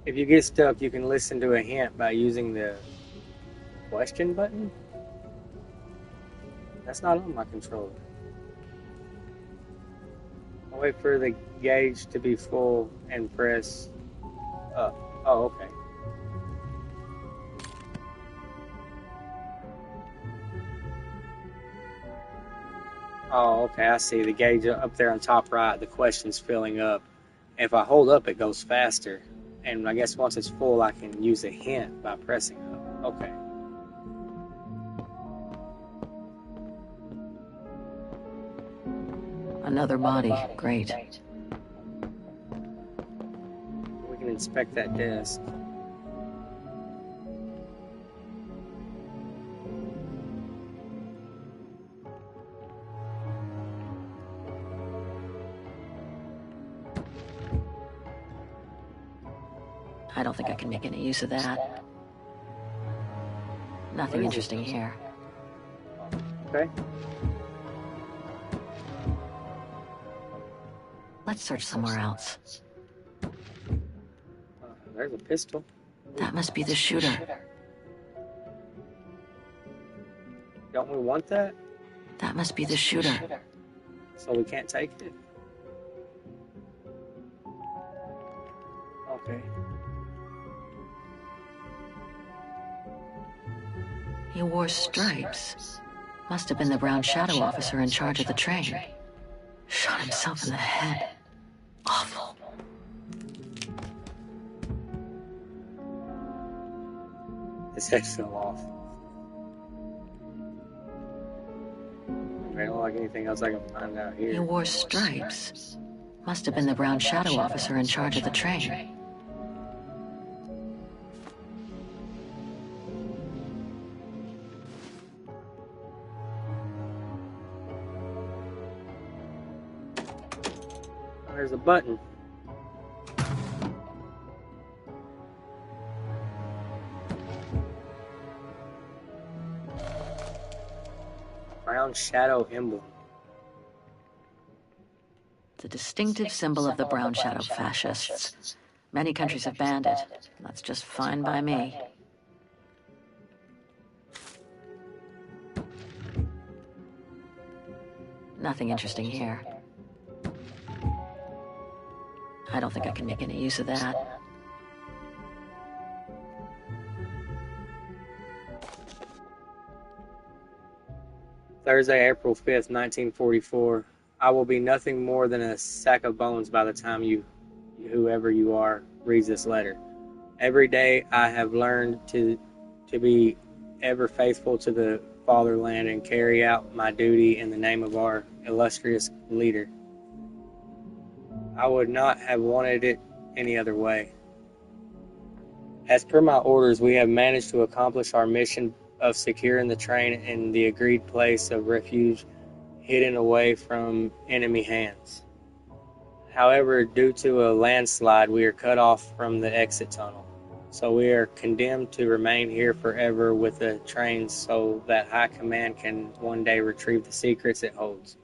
If you get stuck, you can listen to a hint by using the question button. That's not on my controller. I'll wait for the gauge to be full and press up. Oh, okay. Oh, okay, I see. The gauge up there on top right, the question's filling up. If I hold up, it goes faster. And I guess once it's full, I can use a hint by pressing up. Okay. Another body. Great. We can inspect that desk. I don't think I can make any use of that. Nothing interesting here. Okay. Let's search somewhere else. There's a pistol. That must be the shooter. Don't we want that? That must be the shooter. So we can't take it? Okay. He wore stripes. Must have been the brown shadow officer in charge of the train. Shot himself in the head. Awful. His head fell off. I don't like anything else I can find out here. He wore stripes. Must have been the brown shadow officer in charge of the train. There's a button. Brown shadow emblem. The distinctive symbol of the brown shadow fascists. Many countries have banned it. That's just fine by me. Nothing interesting here. I don't think I can make any use of that. Thursday, April 5th, 1944. I will be nothing more than a sack of bones by the time whoever you are, reads this letter. Every day I have learned to be ever faithful to the fatherland and carry out my duty in the name of our illustrious leader. I would not have wanted it any other way. As per my orders, we have managed to accomplish our mission of securing the train in the agreed place of refuge, hidden away from enemy hands. However, due to a landslide, we are cut off from the exit tunnel. So we are condemned to remain here forever with the train so that High Command can one day retrieve the secrets it holds.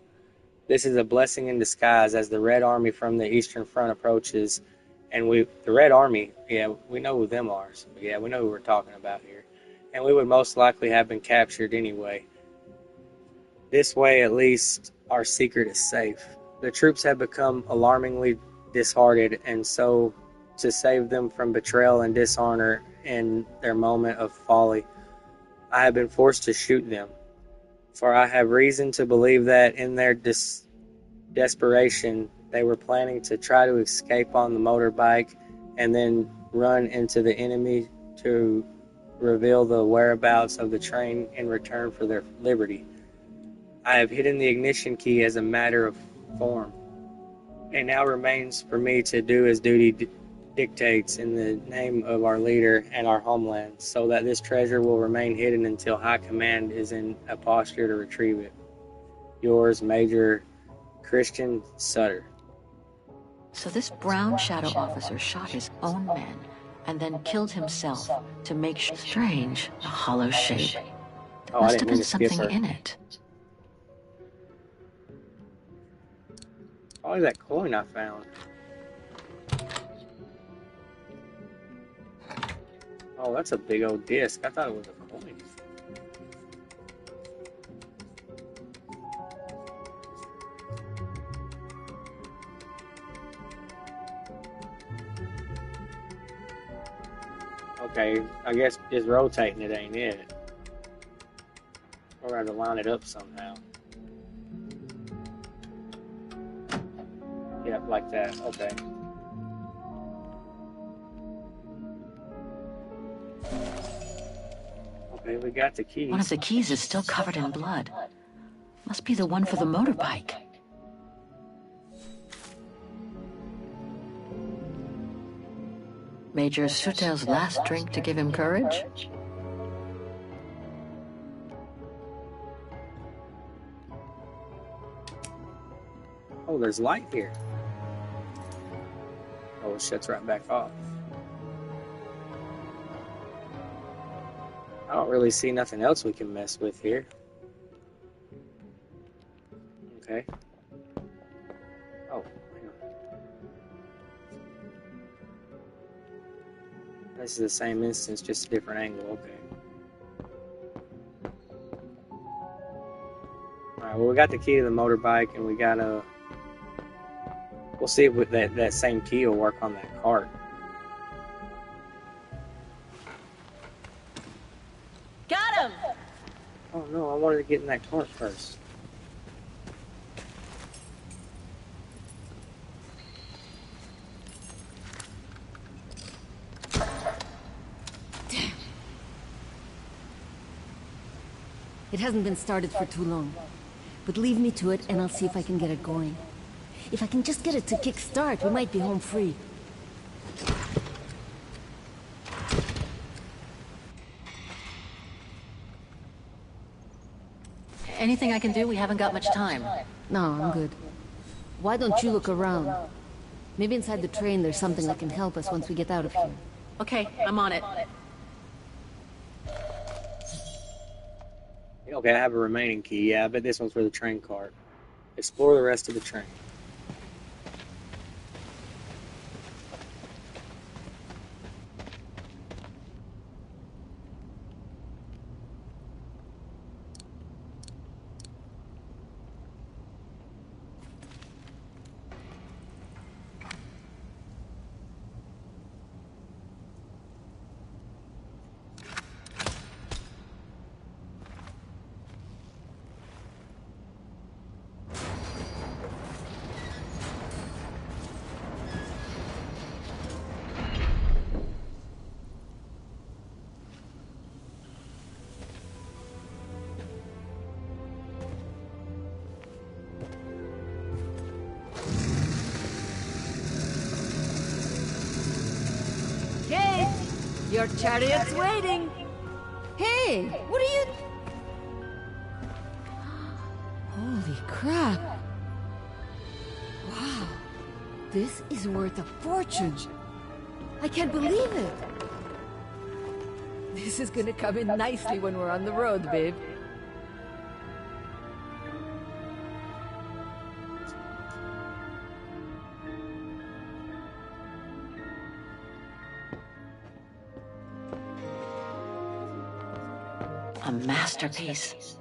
This is a blessing in disguise as the Red Army from the Eastern Front approaches, and the Red Army, yeah, we know who them are. So yeah, we know who we're talking about here. And we would most likely have been captured anyway. This way, at least, our secret is safe. The troops have become alarmingly disheartened, and so, to save them from betrayal and dishonor in their moment of folly, I have been forced to shoot them. For I have reason to believe that in their desperation, they were planning to try to escape on the motorbike and then run into the enemy to reveal the whereabouts of the train in return for their liberty. I have hidden the ignition key as a matter of form. It now remains for me to do as duty dictates in the name of our leader and our homeland, so that this treasure will remain hidden until High Command is in a posture to retrieve it. Yours, Major Christian Sutter. So this brown shadow officer shot his own men and then killed himself to make strange, a hollow shape. There must have been something in it. Probably that coin I found. Oh, that's a big old disc. I thought it was a coin. Okay, I guess just rotating it ain't it. We're going to line it up somehow. Yep, like that. Okay. Okay, we got the keys. One of the keys is still covered in blood. Must be the one for the motorbike. Major Sutel's last drink to give him courage? Oh, there's light here. Oh, it shuts right back off. I don't really see nothing else we can mess with here. Okay. Oh, hang on. This is the same instance, just a different angle. Okay. Alright, well, we got the key to the motorbike, and we got a... We'll see if that same key will work on that cart. Got him! Oh no, I wanted to get in that cart first. Damn. It hasn't been started for too long. But leave me to it and I'll see if I can get it going. If I can just get it to kick-start, we might be home free. Anything I can do? We haven't got much time. No, I'm good. Why don't you look around? Maybe inside the train there's something that can help us once we get out of here. Okay, I'm on it. Okay, I have a remaining key. Yeah, I bet this one's for the train cart. Explore the rest of the train. Your chariot's waiting. Hey, what are you... Holy crap. Wow. This is worth a fortune. I can't believe it. This is gonna come in nicely when we're on the road, babe. A masterpiece.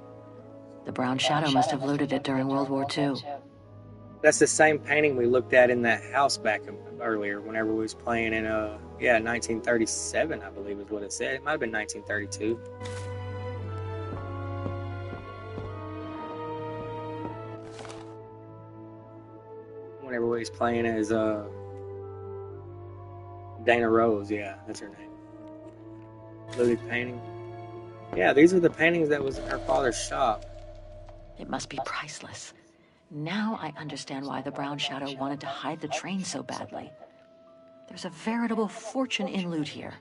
The Brown Shadow must have looted it during World War II. That's the same painting we looked at in that house back earlier whenever we was playing in, 1937, I believe is what it said. It might have been 1932. Whenever we was playing as, Dana Rose, yeah, that's her name. Looted painting. Yeah, these are the paintings that was in her father's shop. It must be priceless. Now I understand why the Brown Shadow wanted to hide the train so badly. There's a veritable fortune in loot here.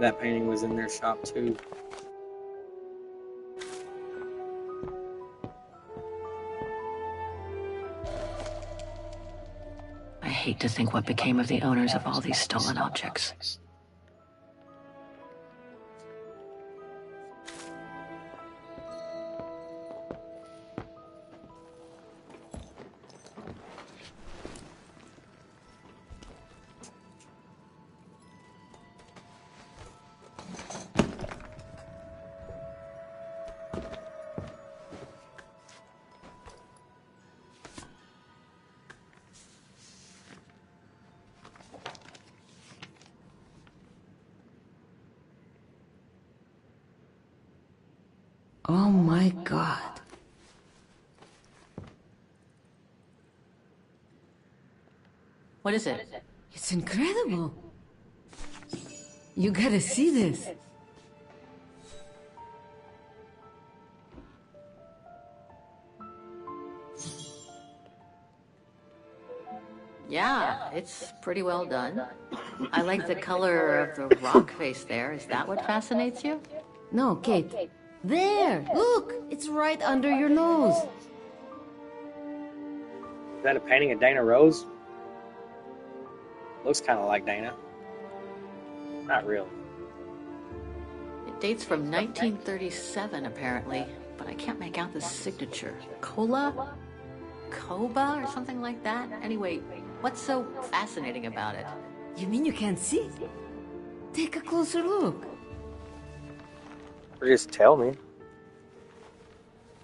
That painting was in their shop too. I hate to think what became of the owners of all these stolen objects. Oh my god. What is it? It's incredible. You gotta see this. Yeah, it's pretty well done. I like the color of the rock face there. Is that what fascinates you? No, Kate. There! Look! It's right under your nose. Is that a painting of Dana Rose? Looks kind of like Dana. Not really. It dates from 1937, apparently, but I can't make out the signature. Cola? Koba or something like that? Anyway, what's so fascinating about it? You mean you can't see? Take a closer look. Or just tell me.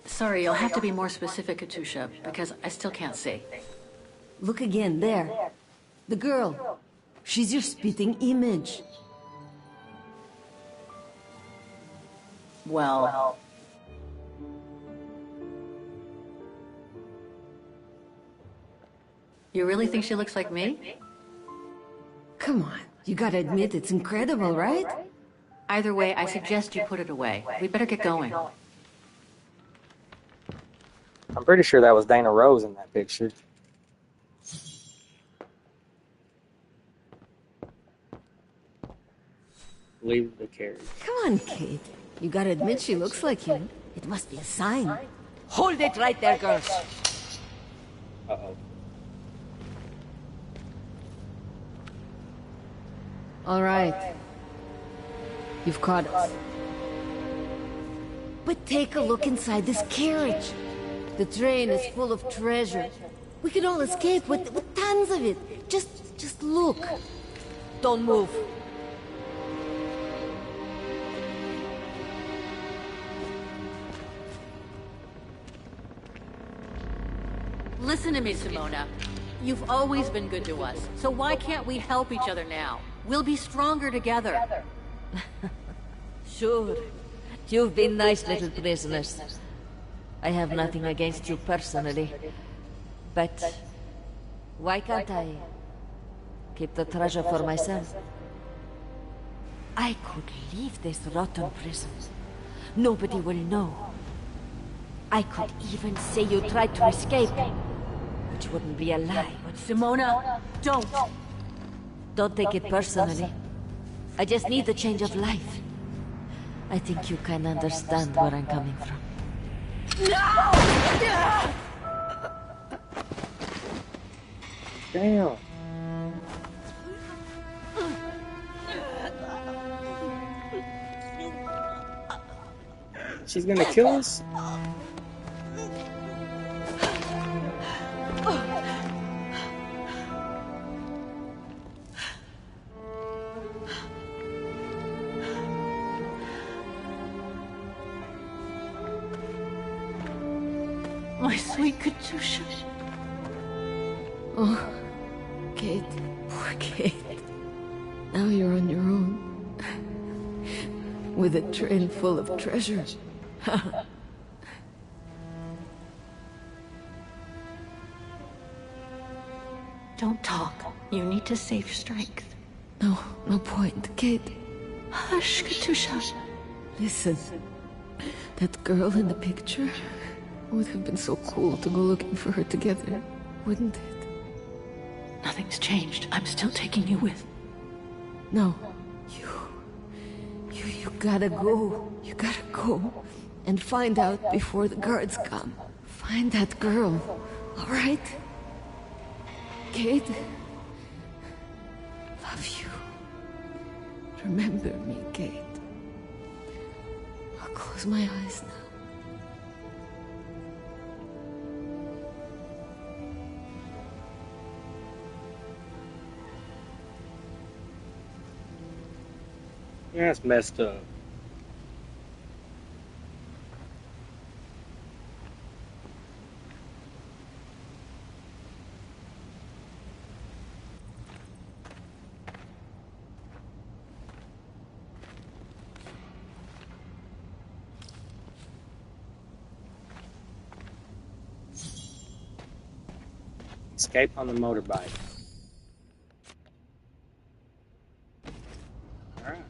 Sorry, you'll have to be more specific, Katusha, because I still can't see. Look again, there. The girl. She's your spitting image. Well... You really think she looks like me? Come on, you gotta admit it's incredible, right? Either way, I suggest you put it away. We'd better get going. I'm pretty sure that was Dana Rose in that picture. Leave the carriage. Come on, Kate. You gotta admit she looks like you. It must be a sign. Hold it right there, girls. Uh-oh. All right. You've caught us. But take a look inside this carriage. The train is full of treasure. We can all escape with tons of it. Just look. Don't move. Listen to me, Simona. You've always been good to us, so why can't we help each other now? We'll be stronger together. Sure. You've been nice little prisoners. I have nothing against you personally. But why can't I keep the treasure for myself? I could leave this rotten prison, Nobody will know. I could even say you tried to escape, which wouldn't be a lie. But Simona, don't! don't take it personally. I just need a change of life. I think you can understand where I'm coming from. No! Damn. She's gonna kill us? My sweet Katusha. Oh, Kate. Poor Kate. Now you're on your own. With a train full of treasure. Don't talk. You need to save strength. No point, Kate. Hush, Katusha. Listen. That girl in the picture would have been so cool to go looking for her together, wouldn't it? Nothing's changed. I'm still taking you with. No. You gotta go. You gotta go. And find out before the guards come. Find that girl. Alright? Kate? Love you. Remember me, Kate. I'll close my eyes now. Yeah, that's messed up. Escape on the motorbike. Alright.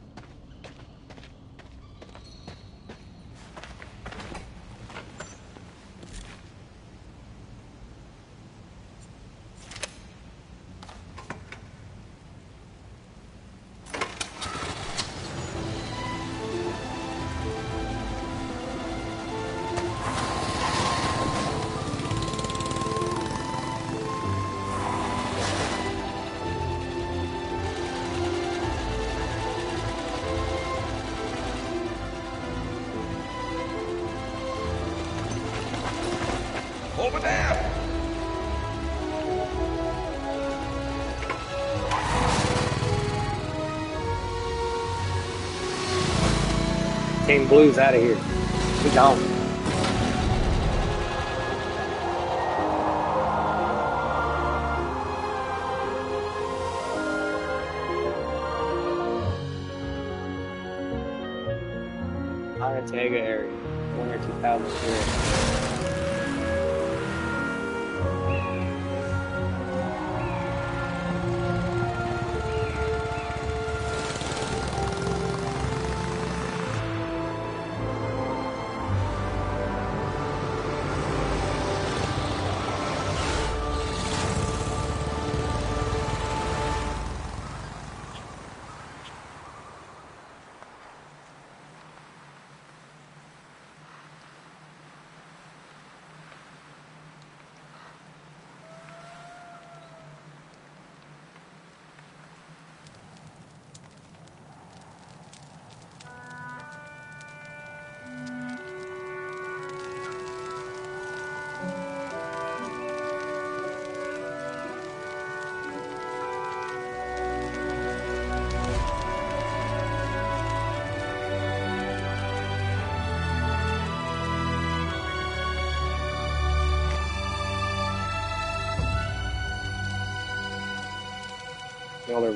Over there! Team Blue's out of here. We gone. Ontaga area, winter 2003.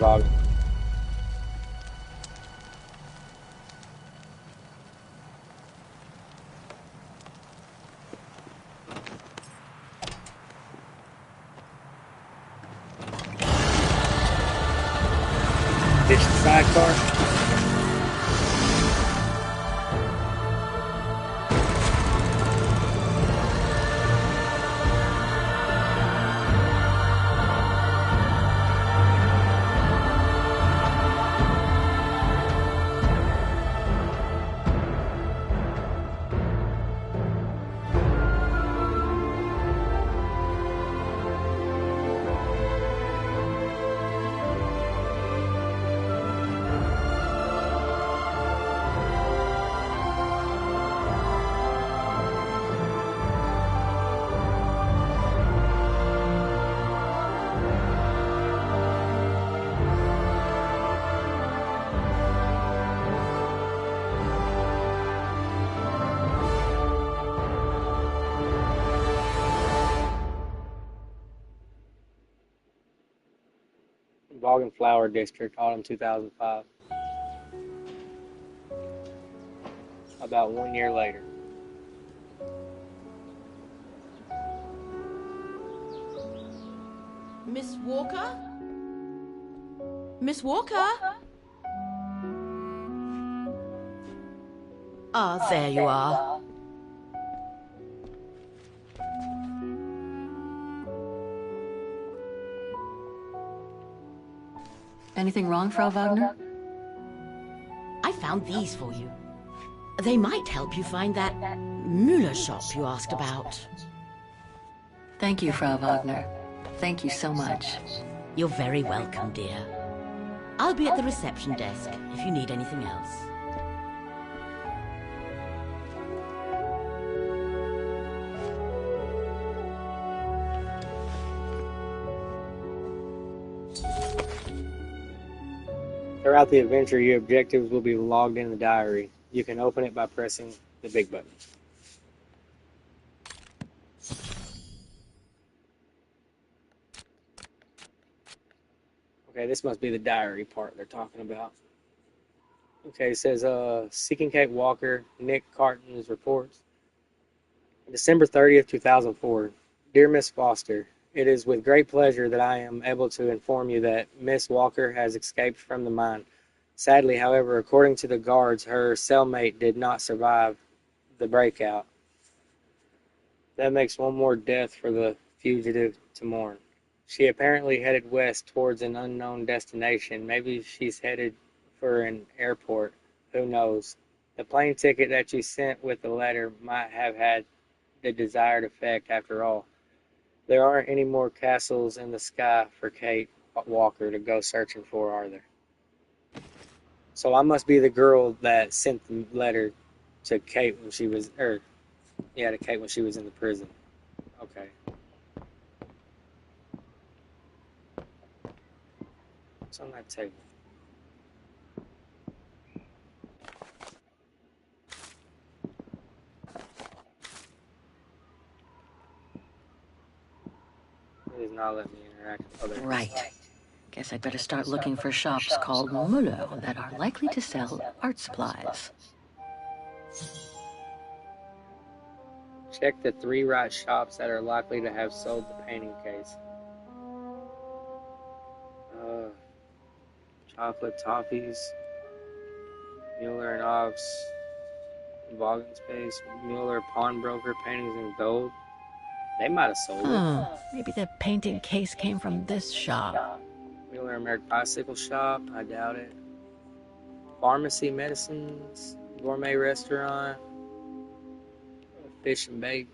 Wagen. Ditch the sidecar. Fog and Flower District, autumn 2005. About 1 year later. Miss Walker? Miss Walker? Ah, there you are. Anything wrong, Frau Wagner? I found these for you. They might help you find that Müller shop you asked about. Thank you, Frau Wagner. Thank you so much. You're very welcome, dear. I'll be at the reception desk if you need anything else. Throughout the adventure, your objectives will be logged in the diary. You can open it by pressing the big button. Okay, this must be the diary part they're talking about. Okay, it says, Seeking Kate Walker, Nick Carton's reports. December 30th, 2004. Dear Miss Foster, it is with great pleasure that I am able to inform you that Miss Walker has escaped from the mine. Sadly, however, according to the guards, her cellmate did not survive the breakout. That makes one more death for the fugitive to mourn. She apparently headed west towards an unknown destination. Maybe she's headed for an airport. Who knows? The plane ticket that you sent with the letter might have had the desired effect after all. There aren't any more castles in the sky for Kate Walker to go searching for, are there? So I must be the girl that sent the letter to Kate when she was, to Kate when she was in the prison. Okay. What's on that table? It is not letting me interact with others. Right. Guess I'd better start looking for shops called Müller that are likely to sell art supplies. Check the 3 right shops that are likely to have sold the painting case. Chocolate Toffees, Mueller and Ox, Vaughan Space, Mueller Pawnbroker, Paintings in Gold. They might have sold it. Maybe the painting case came from this shop. Mueller American Bicycle Shop, I doubt it. Pharmacy Medicines, Gourmet Restaurant, Fish and Bait.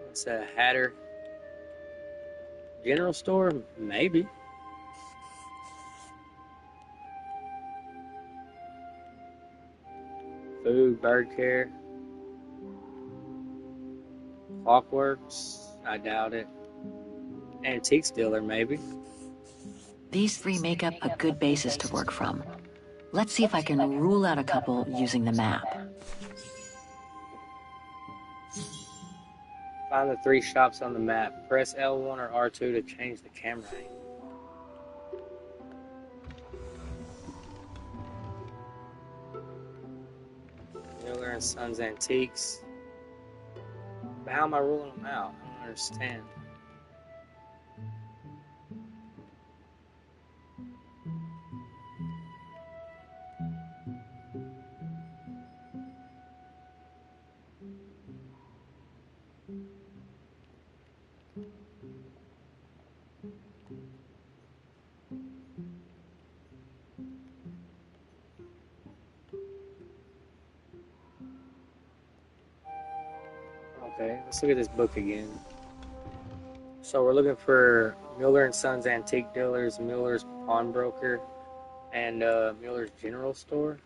What's that, Hatter? General Store? Maybe. Food, Bird Care. Clockworks? I doubt it. Antique dealer, maybe. These 3 make up a good basis to work from. Let's see if I can rule out a couple using the map. Find the 3 shops on the map. Press L1 or R2 to change the camera angle. Miller and Sons Antiques. But how am I ruling them out? I don't understand. Okay, let's look at this book again. So we're looking for Mueller and Sons Antique Dealers, Mueller's Pawnbroker, and Mueller's General Store.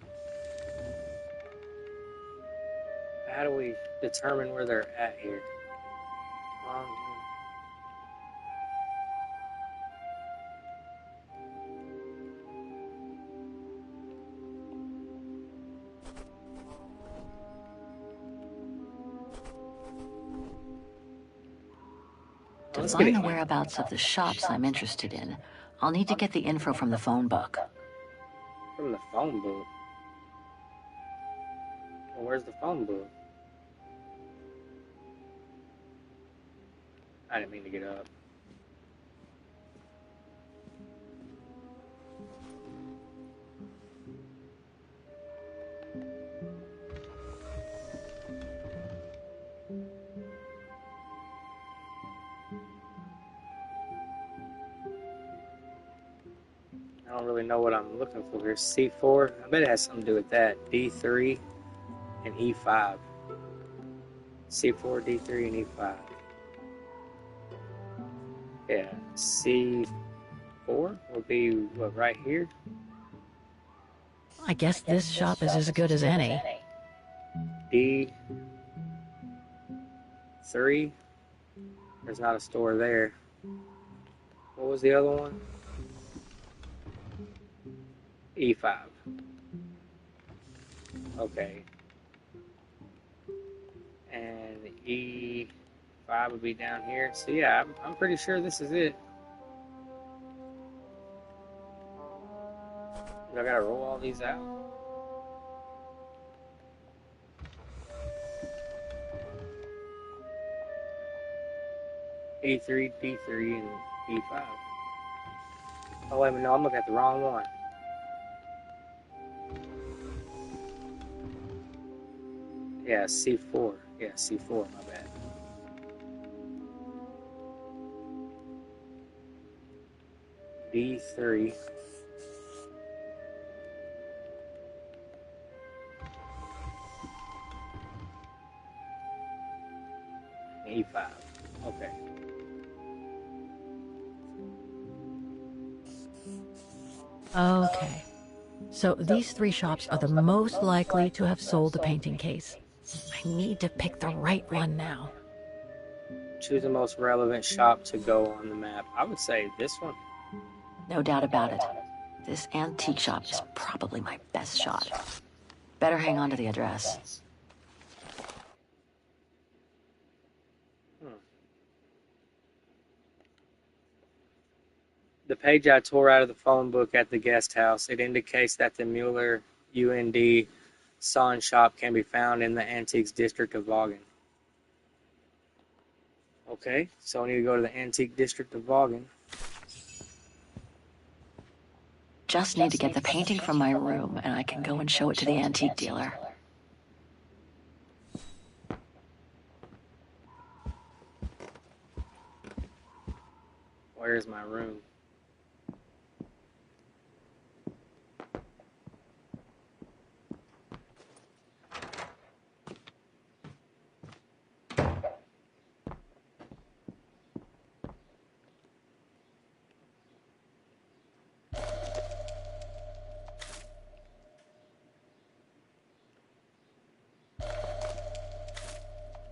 How do we determine where they're at here? To find the whereabouts of the shops I'm interested in, I'll need to get the info from the phone book. From the phone book? Well, where's the phone book? I didn't mean to get up. I don't really know what I'm looking for here. C4? I bet it has something to do with that. D3 and E5. C4, D3, and E5. Yeah, C4 would be, what, right here? I guess this shop is as good as any. D3? There's not a store there. What was the other one? E5. Okay. And E5 would be down here. So yeah, I'm pretty sure this is it. Do I gotta roll all these out? E3, D3, and E5. Oh wait a minute, no, I'm looking at the wrong one. Yeah, C4. Yeah, C4, my bad. D3. E5. Okay. Okay. So these three shops are the most likely to have sold the painting case. I need to pick the right one now. Choose the most relevant shop to go on the map. I would say this one. No doubt about it. This antique shop is probably my best shot. Better hang on to the address. The page I tore out of the phone book at the guest house, it indicates that the Mueller UND Son shop can be found in the Antiques District of Vaughan. Okay, so I need to go to the Antique District of Vaughan. Just need to get the painting from my room, and I can go and show it to the antique dealer. Where's my room?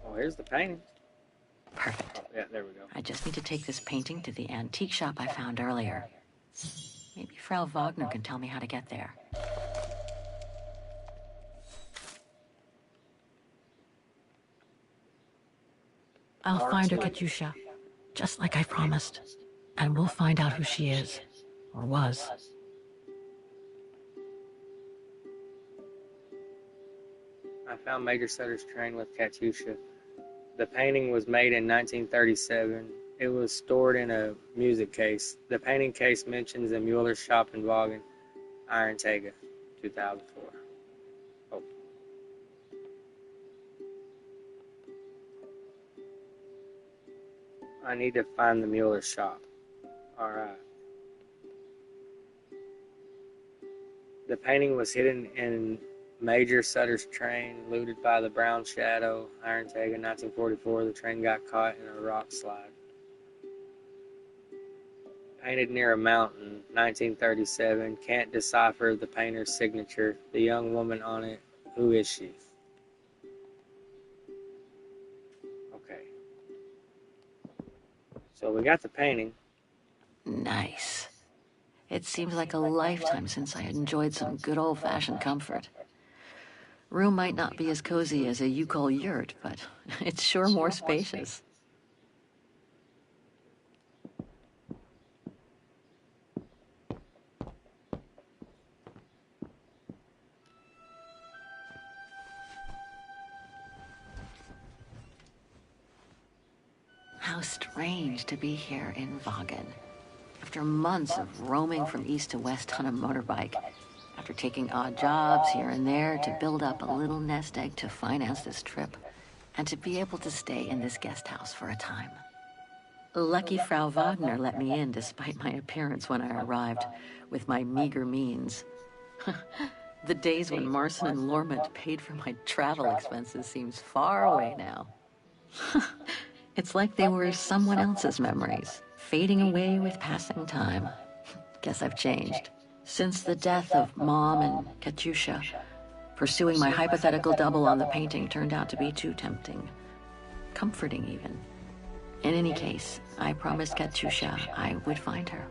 Oh, here's the painting. Perfect. Oh, yeah, there we go. I just need to take this painting to the antique shop I found earlier. Maybe Frau Wagner can tell me how to get there. I'll find her, Katyusha, just like I promised. And we'll find out who she is. Or was. I found Major Sutter's train with Katyusha. The painting was made in 1937. It was stored in a music case. The painting case mentions a Mueller shop in Vaughan, Iron Tega, 2004. Oh. I need to find the Mueller shop. Alright. The painting was hidden in Major Sutter's train, looted by the Brown Shadow, Iron Tega, 1944. The train got caught in a rock slide. Painted near a mountain, 1937. Can't decipher the painter's signature. The young woman on it, who is she? Okay. So we got the painting. Nice. It seems like a lifetime since I enjoyed some good old-fashioned comfort. Room might not be as cozy as a you-call yurt, but it's sure more spacious. How strange to be here in Vagen. After months of roaming from east to west on a motorbike, after taking odd jobs here and there to build up a little nest egg to finance this trip, and to be able to stay in this guest house for a time. Lucky Frau Wagner let me in despite my appearance when I arrived, with my meager means. The days when Marson and Lormont paid for my travel expenses seems far away now. It's like they were someone else's memories, fading away with passing time. Guess I've changed. Since the death of Mom and Katyusha, pursuing my hypothetical double on the painting turned out to be too tempting. Comforting, even. In any case, I promised Katyusha I would find her.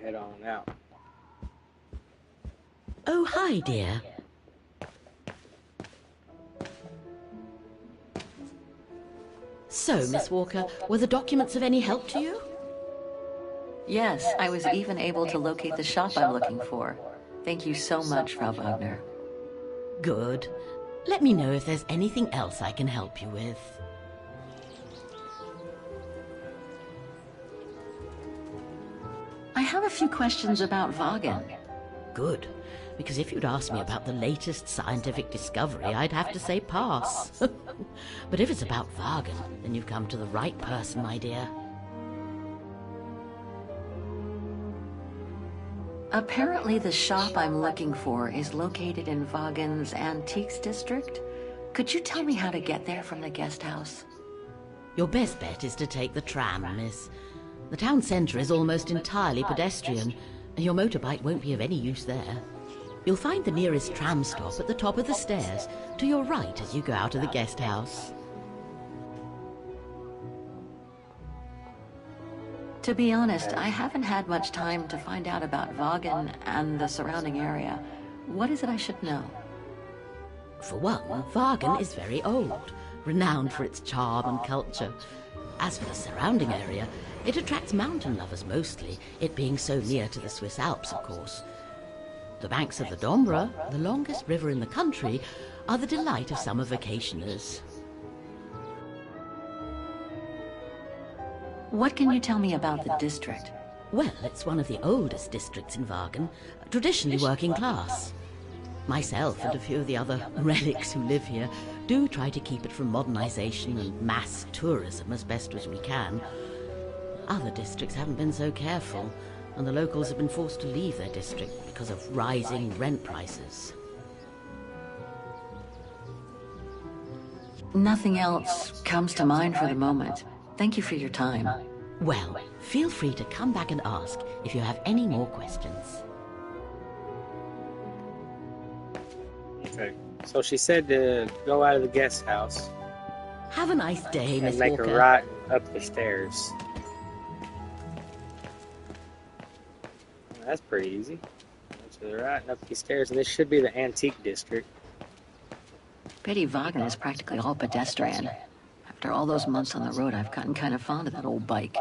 Head on out. Oh, hi, dear. So, Miss Walker, were the documents of any help to you? Yes, I was even able to locate the shop I'm looking for. Thank you so much, Frau Wagner. Good. Let me know if there's anything else I can help you with. I have a few questions about Vagen. Good, because if you'd asked me about the latest scientific discovery, I'd have to say pass. But if it's about Vagen, then you've come to the right person, my dear. Apparently the shop I'm looking for is located in Vagen's Antiques District. Could you tell me how to get there from the guest house? Your best bet is to take the tram, miss. The town centre is almost entirely pedestrian, and your motorbike won't be of any use there. You'll find the nearest tram stop at the top of the stairs, to your right as you go out of the guest house. To be honest, I haven't had much time to find out about Vagen and the surrounding area. What is it I should know? For one, Vagen is very old, renowned for its charm and culture. As for the surrounding area, it attracts mountain lovers mostly, it being so near to the Swiss Alps, of course. The banks of the Dombra, the longest river in the country, are the delight of summer vacationers. What can you tell me about the district? Well, it's one of the oldest districts in Vagen, traditionally working class. Myself and a few of the other relics who live here do try to keep it from modernization and mass tourism as best as we can. Other districts haven't been so careful, and the locals have been forced to leave their district because of rising rent prices. Nothing else comes to mind for the moment. Thank you for your time. Well, feel free to come back and ask if you have any more questions. Okay. So she said to go out of the guest house. Have a nice day, Miss And make Walker. a right up the stairs. That's pretty easy. Go to the right and up these stairs, and this should be the antique district. Pity Vagen is practically all pedestrian. After all those months on the road, I've gotten kind of fond of that old bike.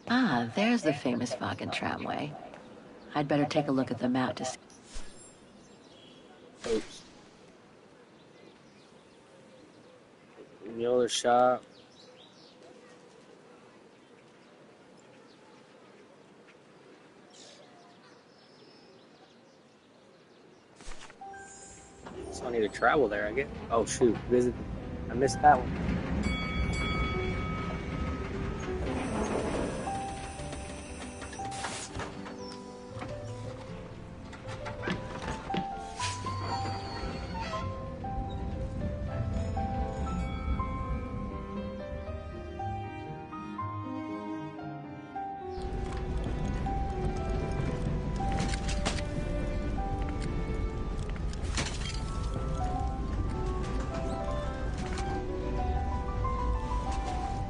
Ah, there's the famous Vagen tramway. I'd better take a look at the map to see. Oops. Mueller shop. So I need to travel there, I guess. Oh shoot, visit. I missed that one.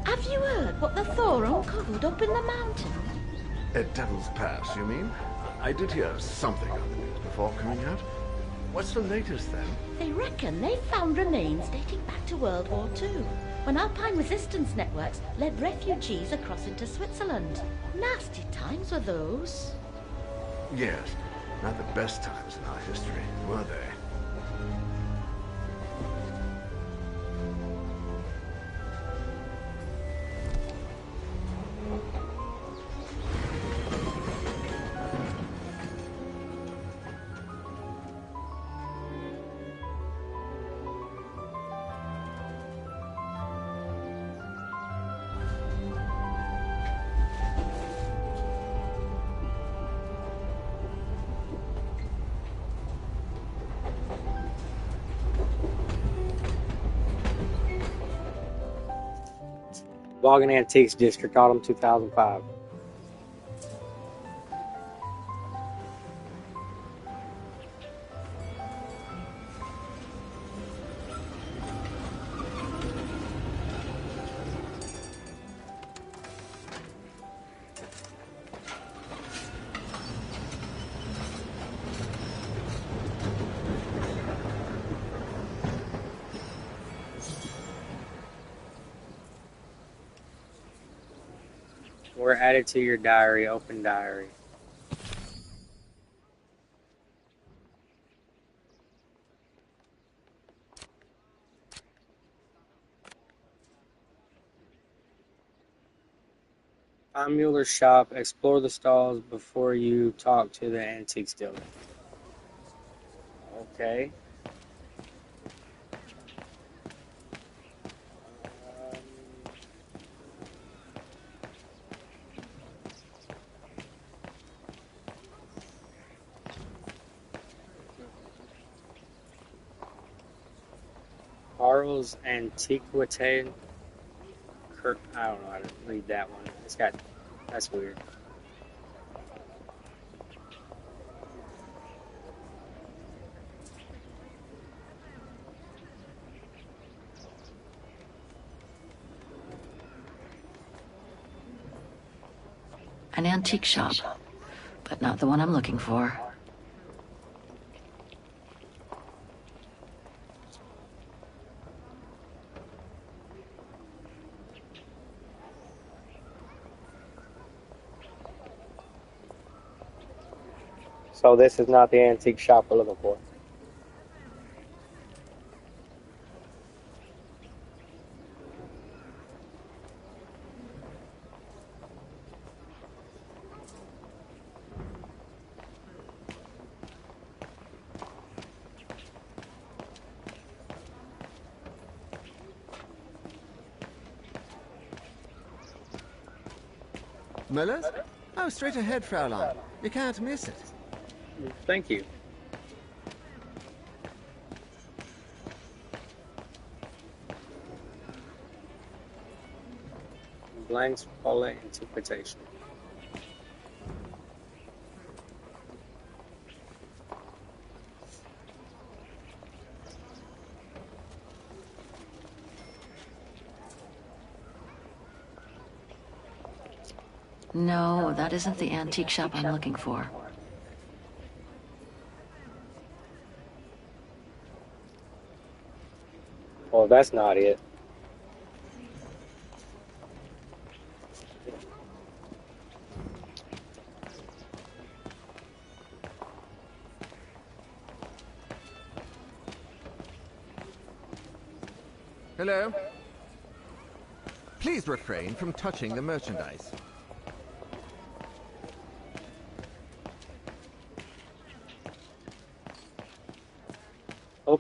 Have you heard what the Thor uncovered up in the mountain? At Devil's Pass, you mean? I did hear something on the news before coming out. What's the latest then? They reckon they found remains dating back to World War II, when Alpine resistance networks led refugees across into Switzerland. Nasty times were those. Yes, not the best times in our history, were they? Vaughan Antiques District, Autumn 2005. We're added to your diary. Open diary. Find Mueller's shop. Explore the stalls before you talk to the antiques dealer. Okay. Carl's Antiquité. I don't know how to read that one. That's weird. An antique shop, but not the one I'm looking for. So this is not the antique shop we're looking for. Miller's? Oh, straight ahead, Fraulein. You can't miss it. Thank you. Blanks Paula interpretation. No, that isn't the antique shop I'm looking for. Well, that's not it. Hello? Please refrain from touching the merchandise. Oh,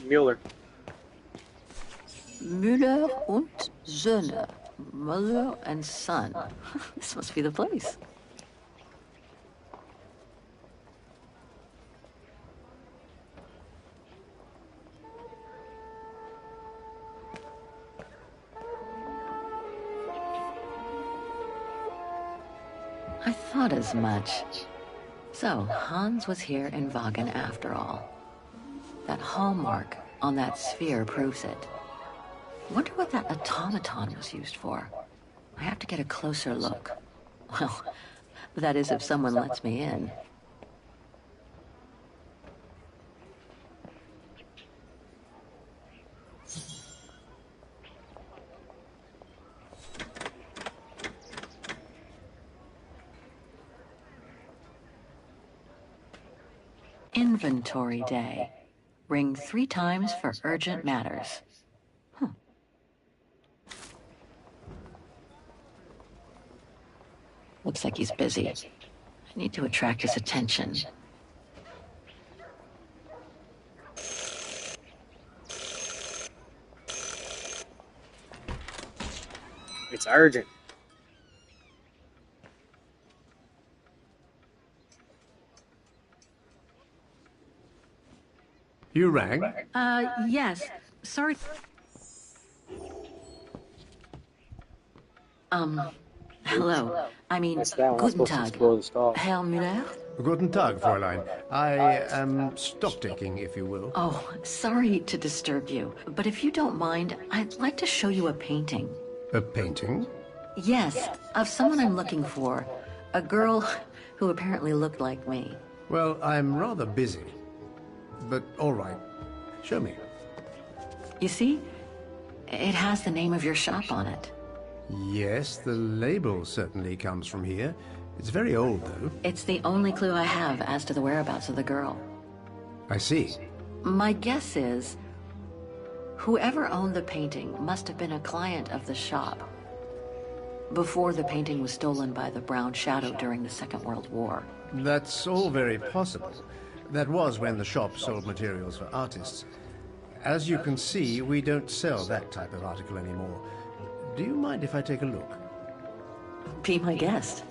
Mueller. Müller und Söhne. Mother and son. This must be the place. I thought as much. So, Hans was here in Wagen after all. That hallmark on that sphere proves it. Wonder what that automaton was used for. I have to get a closer look. Well, that is if someone lets me in. Inventory day. Ring 3 times for urgent matters. Looks like he's busy. I need to attract his attention. It's urgent. You rang? Yes. Sorry. Hello. I mean, guten Tag. Herr Müller? Guten Tag, Fräulein. I am stock-taking, if you will. Oh, sorry to disturb you, but if you don't mind, I'd like to show you a painting. A painting? Yes, of someone I'm looking for. A girl who apparently looked like me. Well, I'm rather busy. But all right. Show me. You see? It has the name of your shop on it. Yes, the label certainly comes from here. It's very old, though. It's the only clue I have as to the whereabouts of the girl. I see. My guess is, whoever owned the painting must have been a client of the shop before the painting was stolen by the Brown Shadow during the Second World War. That's all very possible. That was when the shop sold materials for artists. As you can see, we don't sell that type of article anymore. Do you mind if I take a look? Be my guest.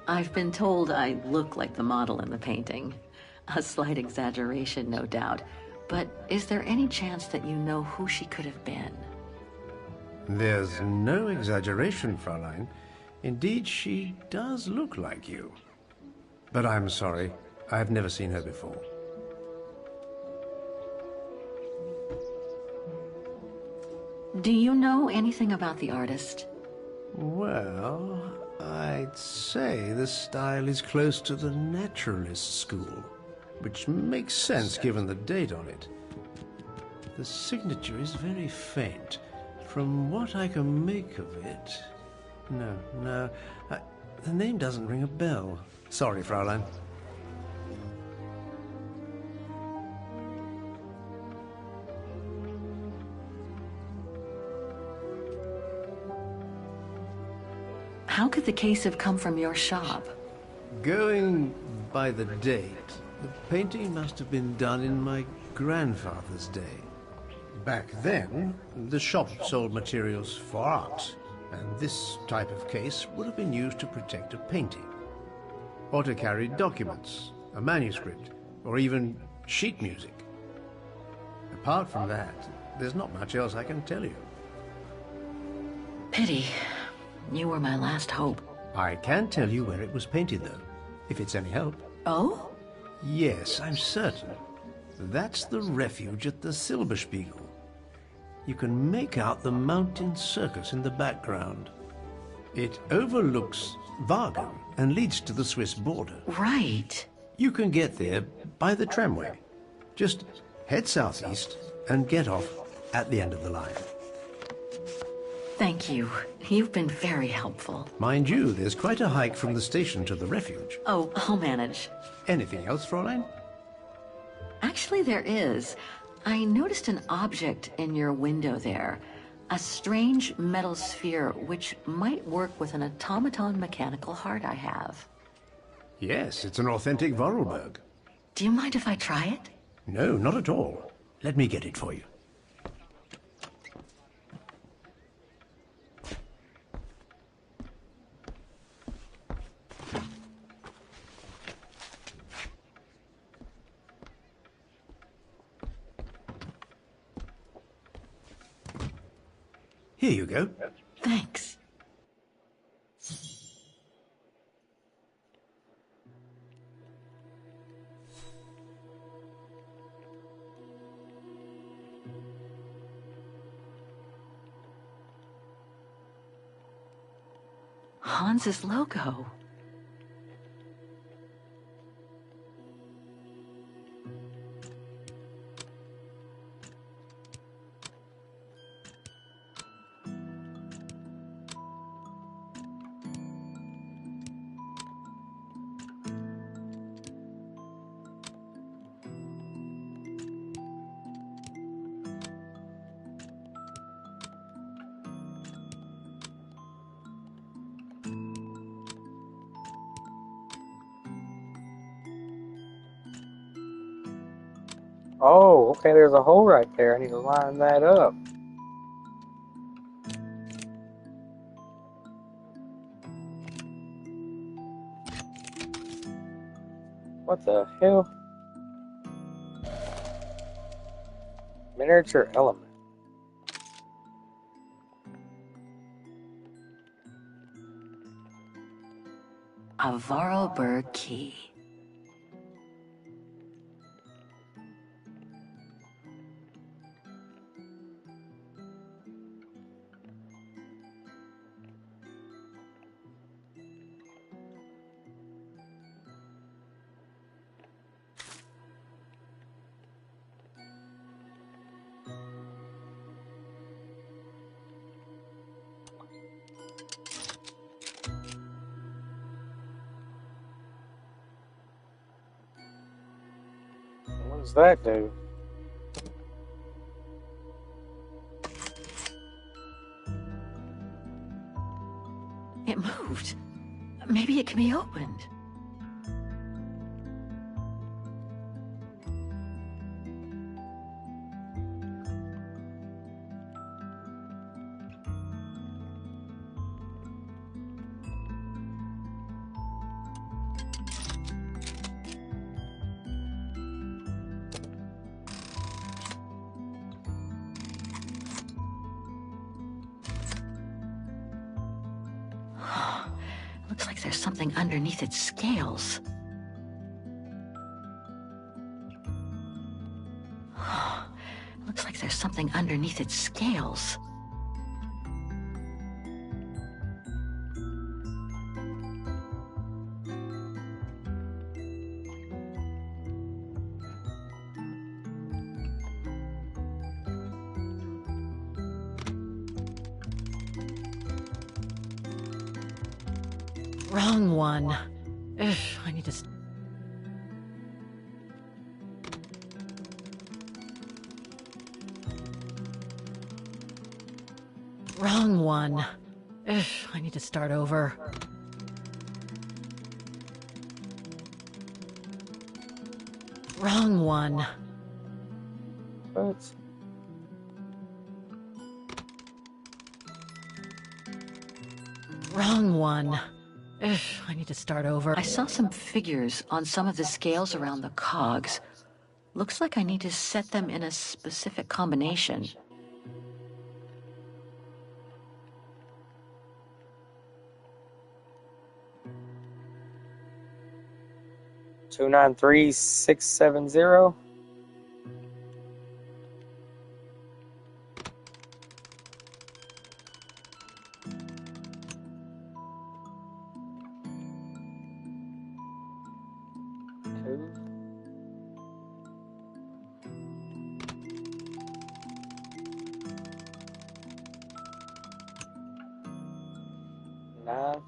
I've been told I look like the model in the painting. A slight exaggeration, no doubt. But is there any chance that you know who she could have been? There's no exaggeration, Fräulein. Indeed, she does look like you. But I'm sorry, I've never seen her before. Do you know anything about the artist? Well, I'd say the style is close to the naturalist school, which makes sense given the date on it. The signature is very faint. From what I can make of it... No, the name doesn't ring a bell. Sorry, Fräulein. How could the case have come from your shop? Going by the date, the painting must have been done in my grandfather's day. Back then, the shop sold materials for art, and this type of case would have been used to protect a painting, or to carry documents, a manuscript, or even sheet music. Apart from that, there's not much else I can tell you. Pity. You were my last hope. I can tell you where it was painted, though, if it's any help. Oh? Yes, I'm certain. That's the refuge at the Silberspiegel. You can make out the mountain circus in the background. It overlooks Wagen and leads to the Swiss border. Right. You can get there by the tramway. Just head southeast and get off at the end of the line. Thank you. You've been very helpful. Mind you, there's quite a hike from the station to the refuge. Oh, I'll manage. Anything else, Fräulein? Actually, there is. I noticed an object in your window there. A strange metal sphere which might work with an automaton mechanical heart I have. Yes, it's an authentic Vorarlberg. Do you mind if I try it? No, not at all. Let me get it for you. Here you go. Thanks. Hans's logo. Oh, okay, there's a hole right there. I need to line that up. What the hell? Miniature element. A Vorarlberg key. What does that do? It moved. Maybe it can be opened. Looks like there's something underneath its scales. Looks like there's something underneath its scales. Wrong one. Ugh, I need to... Wrong one. Ugh, I need to start over. Wrong one. What? Wrong one. Ugh, I need to start over. I saw some figures on some of the scales around the cogs. Looks like I need to set them in a specific combination. Two 93670. Nine.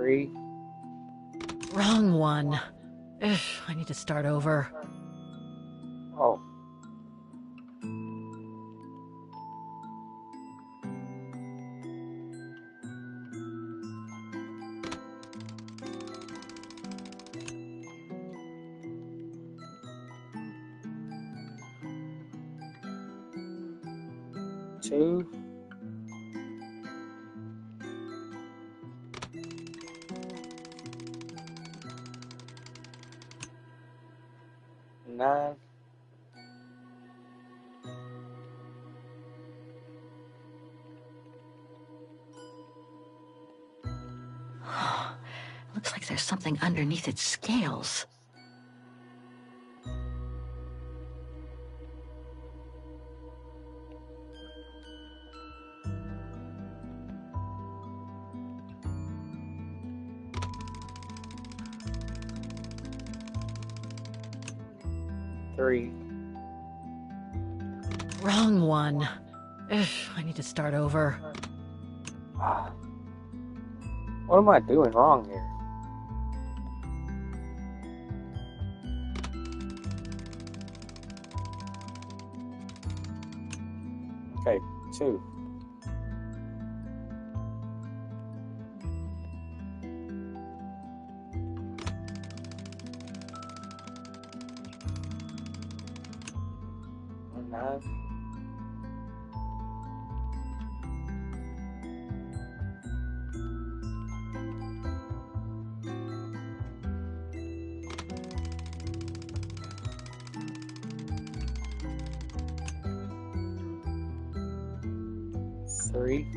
3. Wrong one. Ugh, I need to start over. Oh. Two. 9. Looks like there's something underneath its scales. Three. Wrong one. Ugh, I need to start over. What am I doing wrong here? Okay, 2. Nine. 3.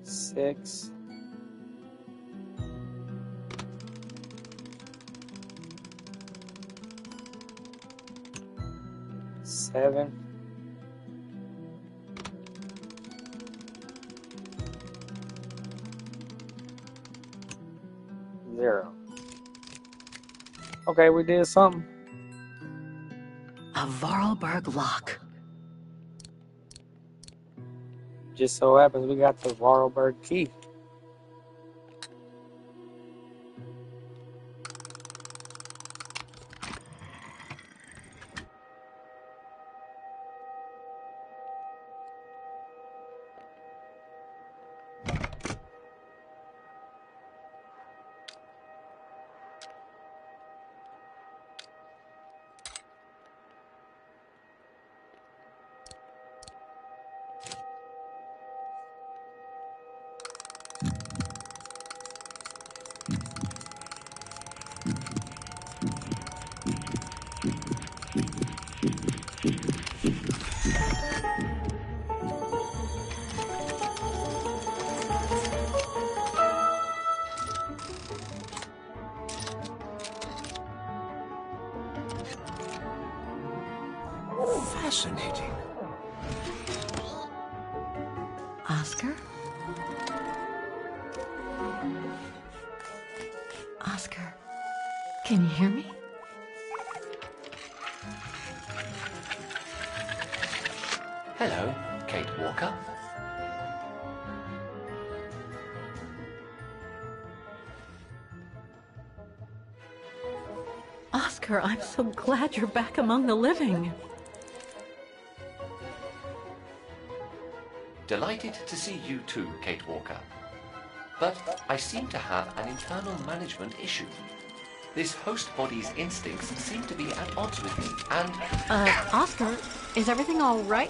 6. 7. 0. Okay, we did something. A Vorarlberg lock. Just so happens we got the Vorarlberg key. Fascinating. Oscar? Oscar, can you hear me? Hello, Kate Walker. Oscar, I'm so glad you're back among the living. Delighted to see you too, Kate Walker. But I seem to have an internal management issue. This host body's instincts seem to be at odds with me, and... Oscar, is everything all right?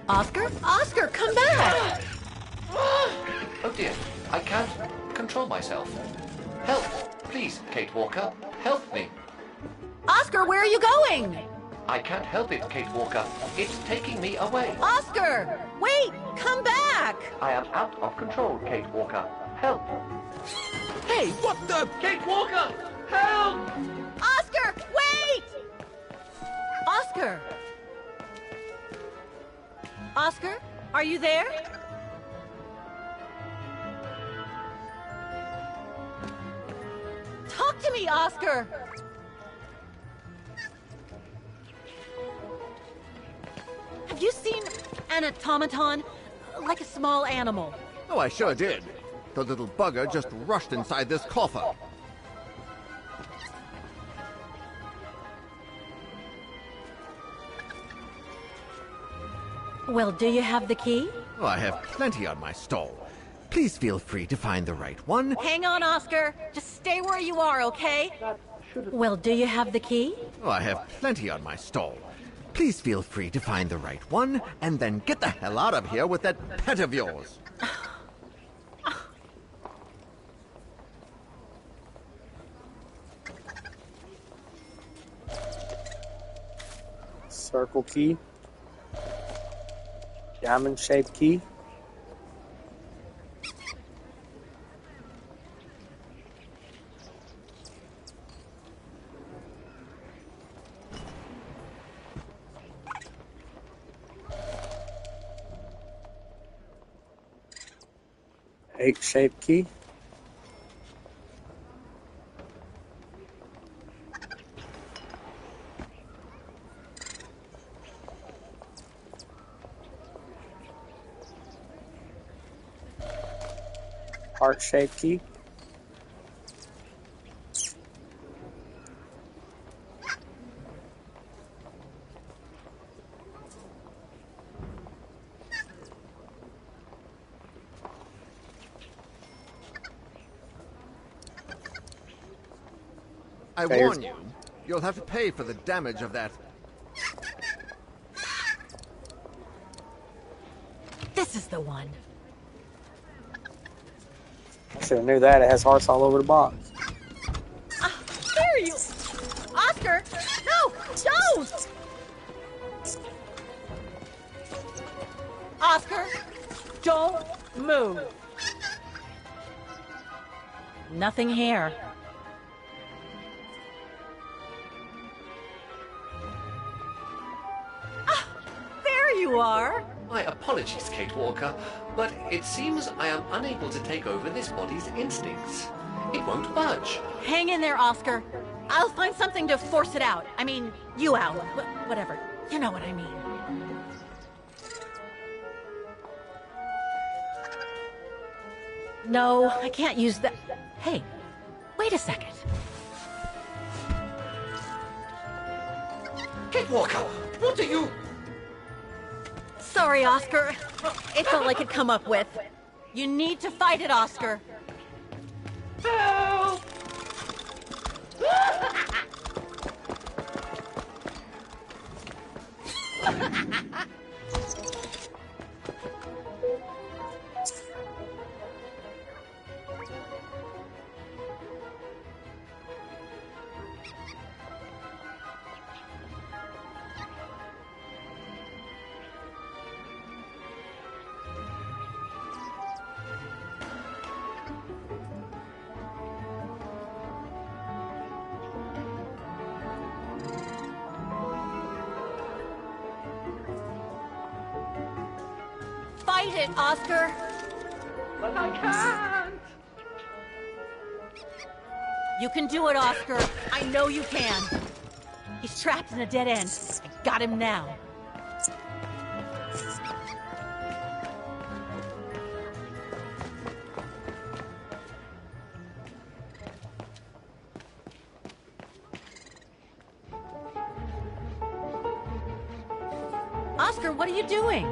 Oscar? Oscar, come back! Oh dear, I can't control myself. Help! Please, Kate Walker, help me. Oscar, where are you going? I can't help it, Kate Walker. It's taking me away. Oscar! Wait! Come back! I am out of control, Kate Walker. Help! Hey, what the? Kate Walker! Help! Oscar! Wait! Oscar! Oscar? Are you there? Talk to me, Oscar! Have you seen an automaton? Like a small animal. Oh, I sure did. The little bugger just rushed inside this coffer. Well, do you have the key? Oh, I have plenty on my stall. Please feel free to find the right one. Hang on, Oscar. Just stay where you are, okay? Well, do you have the key? Oh, I have plenty on my stall. Please feel free to find the right one, and then get the hell out of here with that pet of yours. Circle key. Diamond-shaped key. Egg-shaped key. Heart-shaped key. I warn you, you'll have to pay for the damage of that. This is the one. I should have knew that. It has hearts all over the box. There you... Oscar! No! Don't! Oscar! Don't move. Nothing here. There you are! My apologies, Kate Walker, but it seems I am unable to take over this body's instincts. It won't budge. Hang in there, Oscar. I'll find something to force it out. I mean, you out. Whatever. You know what I mean. No, I can't use that. Hey, wait a second. Kate Walker, what are you... Sorry, Oscar. It's all I could come up with. You need to fight it, Oscar. Help! Fight it, Oscar! But I can't! You can do it, Oscar. I know you can. He's trapped in a dead end. I got him now. Oscar, what are you doing?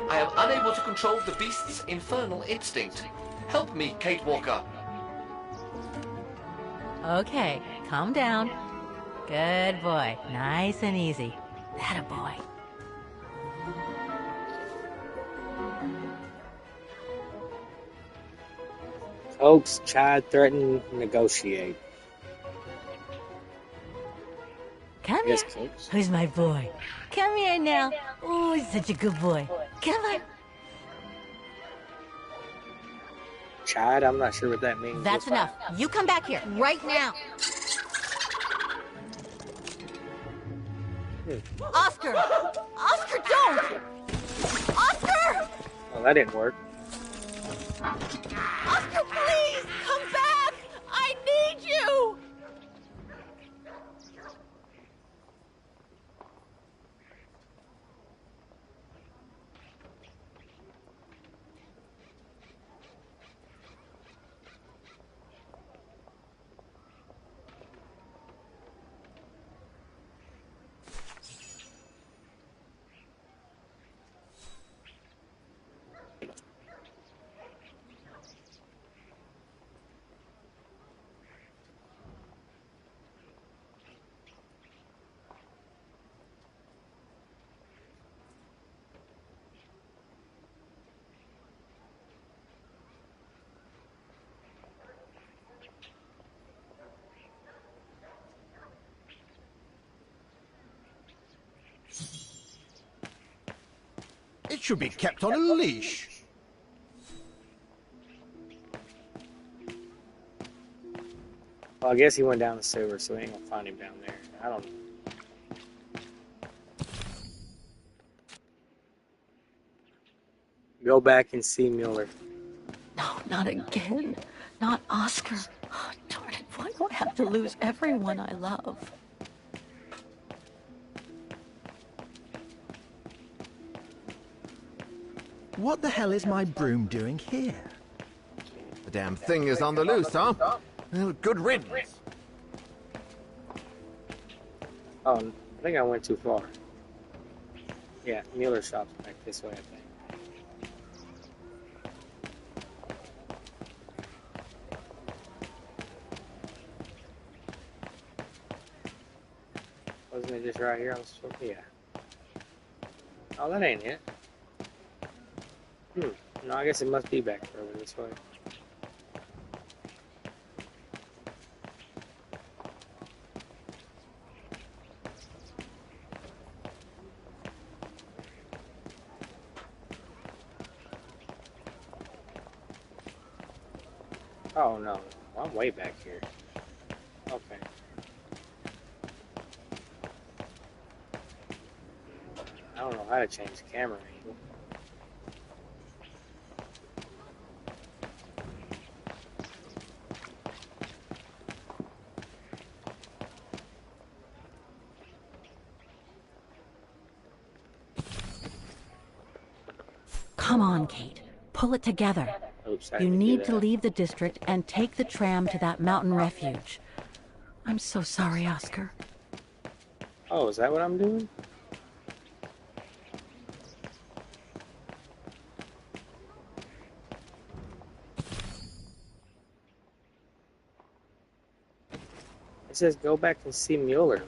I am unable to control the beast's infernal instinct. Help me, Kate Walker. Okay, calm down. Good boy. Nice and easy. That a boy. Oaks, Chad, threaten, negotiate. Come Yes, here. Coach. Who's my boy? Come here now. Oh, he's such a good boy. Come on. Chad, I'm not sure what that means. That's enough. You come back here right now. Oscar! Oscar, don't! Oscar! Oh, that didn't work. Oscar, please! Come back! I need you! It should be kept on a leash. Well, I guess he went down the sewer, so we ain't gonna find him down there. I don't know. Go back and see Mueller. No, not again. Not Oscar. Oh, darn it. Why do I have to lose everyone I love? What the hell is my broom doing here? The damn thing is on the loose, huh? Well, good riddance. Oh, I think I went too far. Yeah, Mueller shop's back this way, I think. Wasn't it just right here? Yeah. Oh, that ain't it. No, I guess it must be back further this way. Oh no, I'm way back here. Okay. I don't know how to change the camera angle. Come on, Kate. Pull it together. Oops, You need to leave the district and take the tram to that mountain refuge. I'm so sorry, Oscar. Oh, is that what I'm doing? It says go back and see Mueller.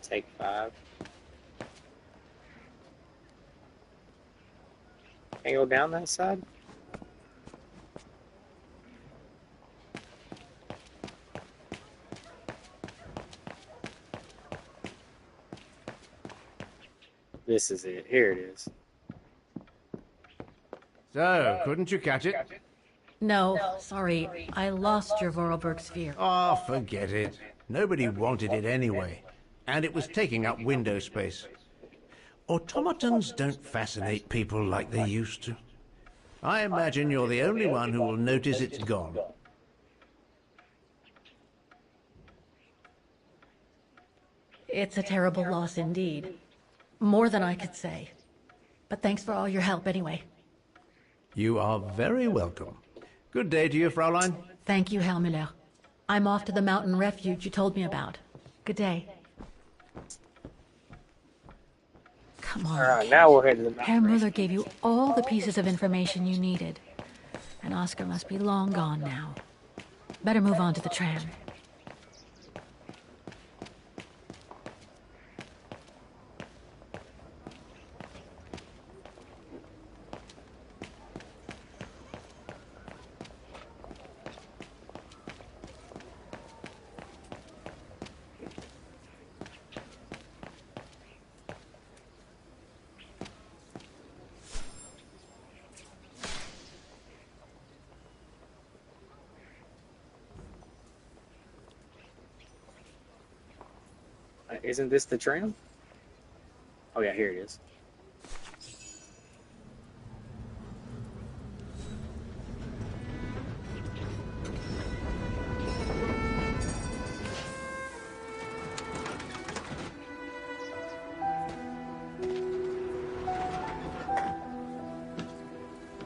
Take 5. Can't go down that side? This is it. Here it is. So, couldn't you catch it? No, sorry. I lost your Vorarlberg sphere. Oh, forget it. Nobody wanted it anyway. And it was taking up window space. Automatons don't fascinate people like they used to. I imagine you're the only one who will notice it's gone. It's a terrible loss indeed. More than I could say. But thanks for all your help anyway. You are very welcome. Good day to you, Fraulein. Thank you, Herr Müller. I'm off to the mountain refuge you told me about. Good day. Come on. Alright, now we'll head to the Herr mountain. Müller gave you all the pieces of information you needed. And Oscar must be long gone now. Better move on to the tram. Isn't this the tram? Oh yeah, here it is.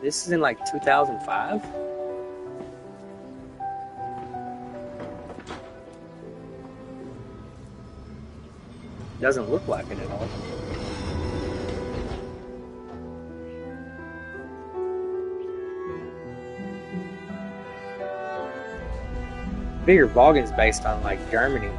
This is in like 2005? Doesn't look like it at all. I figure Vaughan's based on like Germany.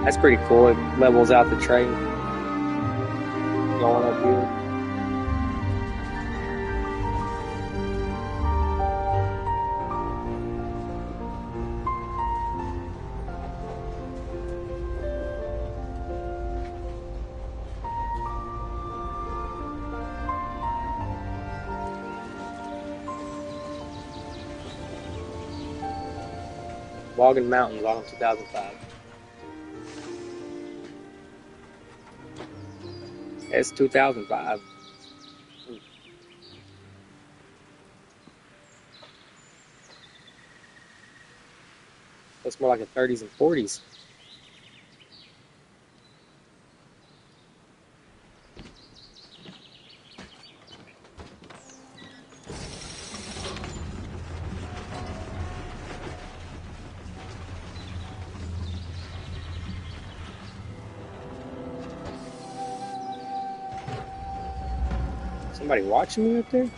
That's pretty cool. It levels out the train going up here. Vaughan Mountains, autumn 2005. It's 2005. Looks more like the 30s and 40s. Somebody watching me up there?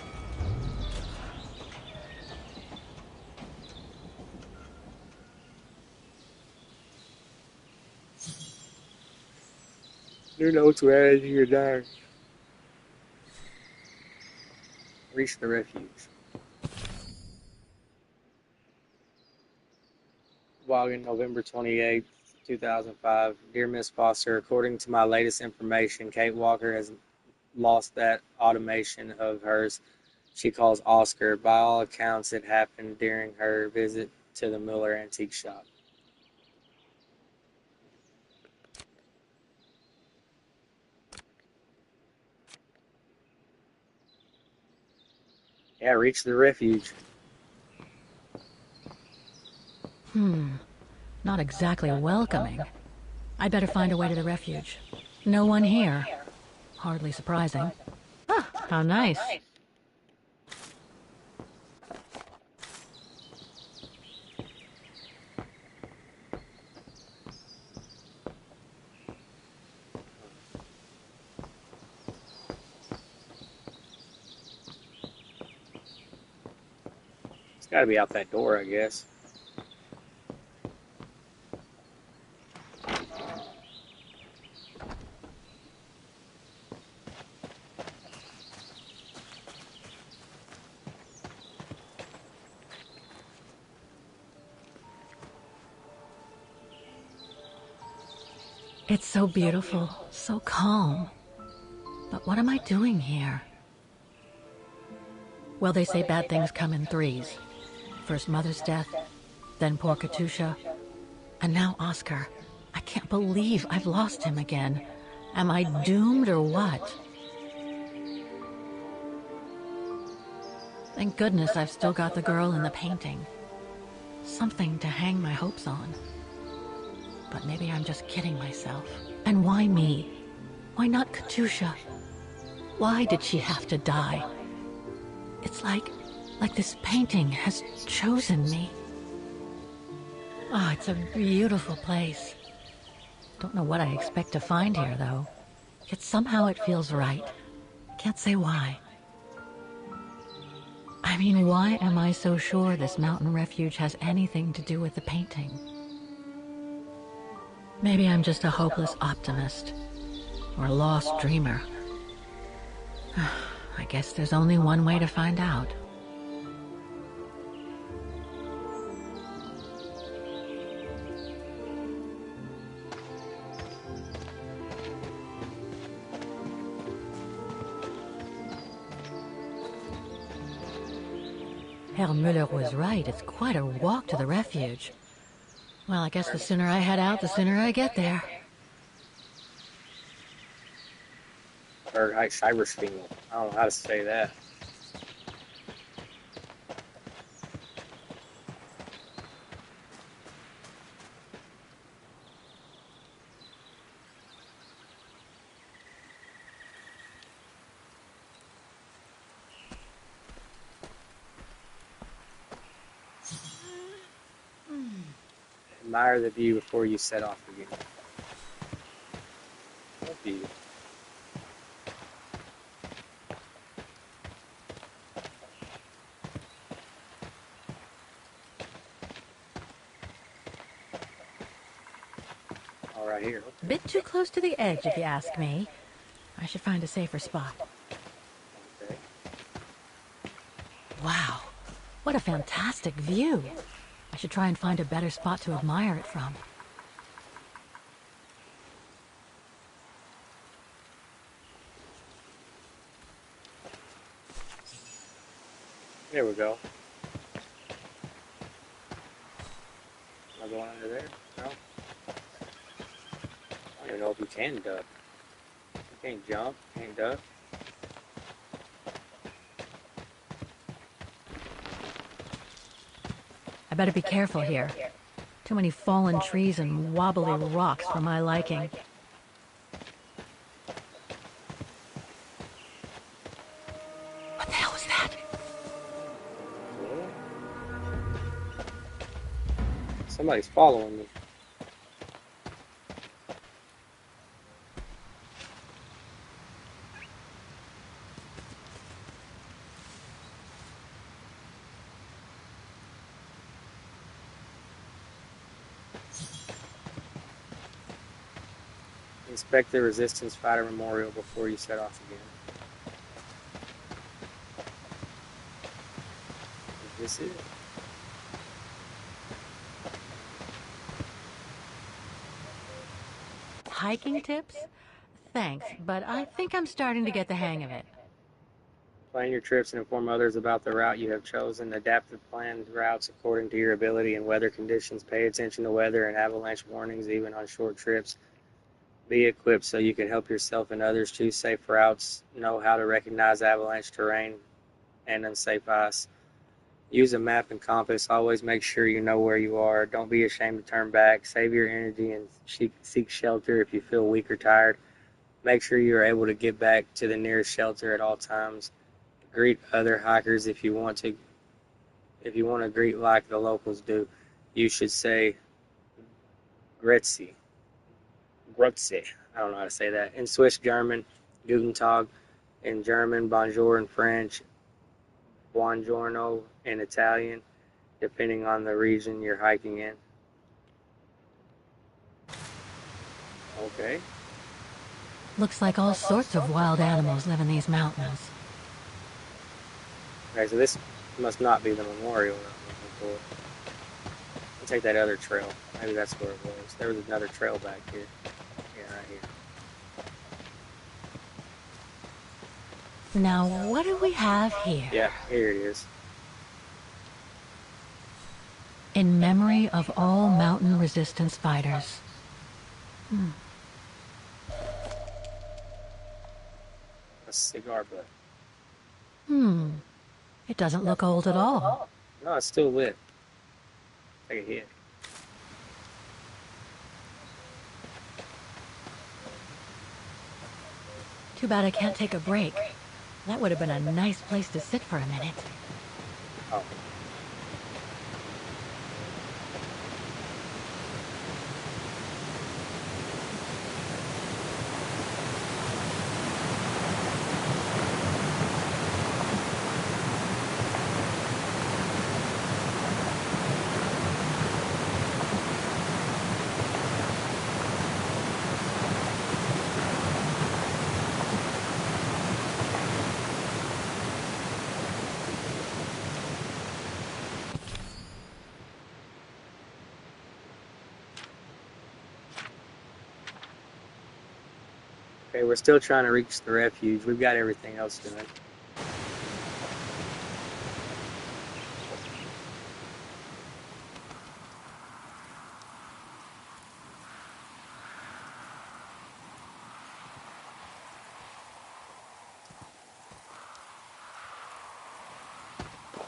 Who knows where you're there? Reach the refuge. Vaughan, November 28th, 2005. Dear Miss Foster, according to my latest information, Kate Walker has lost that automation of hers she calls Oscar. By all accounts, it happened during her visit to the Miller Antique Shop. Yeah, reach the refuge. Not exactly welcoming. I'd better find a way to the refuge. No one here. Hardly surprising. Ah, how nice. It's got to be out that door, I guess. It's so beautiful, so calm. But what am I doing here? Well, they say bad things come in threes. First Mother's death, then poor Katusha, and now Oscar. I can't believe I've lost him again. Am I doomed or what? Thank goodness I've still got the girl in the painting. Something to hang my hopes on. But maybe I'm just kidding myself. And why me? Why not Katusha? Why did she have to die? It's like this painting has chosen me. Oh, it's a beautiful place. Don't know what I expect to find here, though. Yet somehow it feels right. Can't say why. I I mean, why am I so sure this mountain refuge has anything to do with the painting? Maybe I'm just a hopeless optimist, or a lost dreamer. I guess there's only one way to find out. Herr Müller was right. It's quite a walk to the refuge. Well, I guess the sooner I head out, the sooner I get there. Syberia. I don't know how to say that. Admire the view before you set off again. What view? All right here. A bit too close to the edge, if you ask me. I should find a safer spot. Okay. Wow, what a fantastic view. I should try and find a better spot to admire it from. There we go. Am I going under there? No. I don't even know if you can duck. You can't jump, can't duck. I better be careful here. Too many fallen trees and wobbly rocks for my liking. What the hell was that? Somebody's following me. Inspect the Resistance Fighter Memorial before you set off again. Is this it? Hiking tips? Thanks, but I think I'm starting to get the hang of it. Plan your trips and inform others about the route you have chosen. Adapt the planned routes according to your ability and weather conditions. Pay attention to weather and avalanche warnings even on short trips. Be equipped so you can help yourself and others. Choose safe routes. Know how to recognize avalanche terrain and unsafe ice. Use a map and compass. Always make sure you know where you are. Don't be ashamed to turn back. Save your energy and seek shelter if you feel weak or tired. Make sure you are able to get back to the nearest shelter at all times. Greet other hikers if you want to. If you want to greet like the locals do, you should say Grüezi. Grüezi. I don't know how to say that. In Swiss German, Guten Tag. In German, Bonjour. In French, Buongiorno. In Italian, depending on the region you're hiking in. Okay. Looks like all sorts of wild animals live in these mountains. Okay, so this must not be the memorial that I'm looking for. I'll take that other trail. Maybe that's where it was. There was another trail back here. Yeah, right here. Now, what do we have here? Yeah, here it is. In memory of all mountain resistance fighters. A cigar butt. It doesn't look old at all. No, it's still lit. Take a hit. Too bad I can't take a break. That would have been a nice place to sit for a minute. Oh. Okay, we're still trying to reach the refuge. We've got everything else done.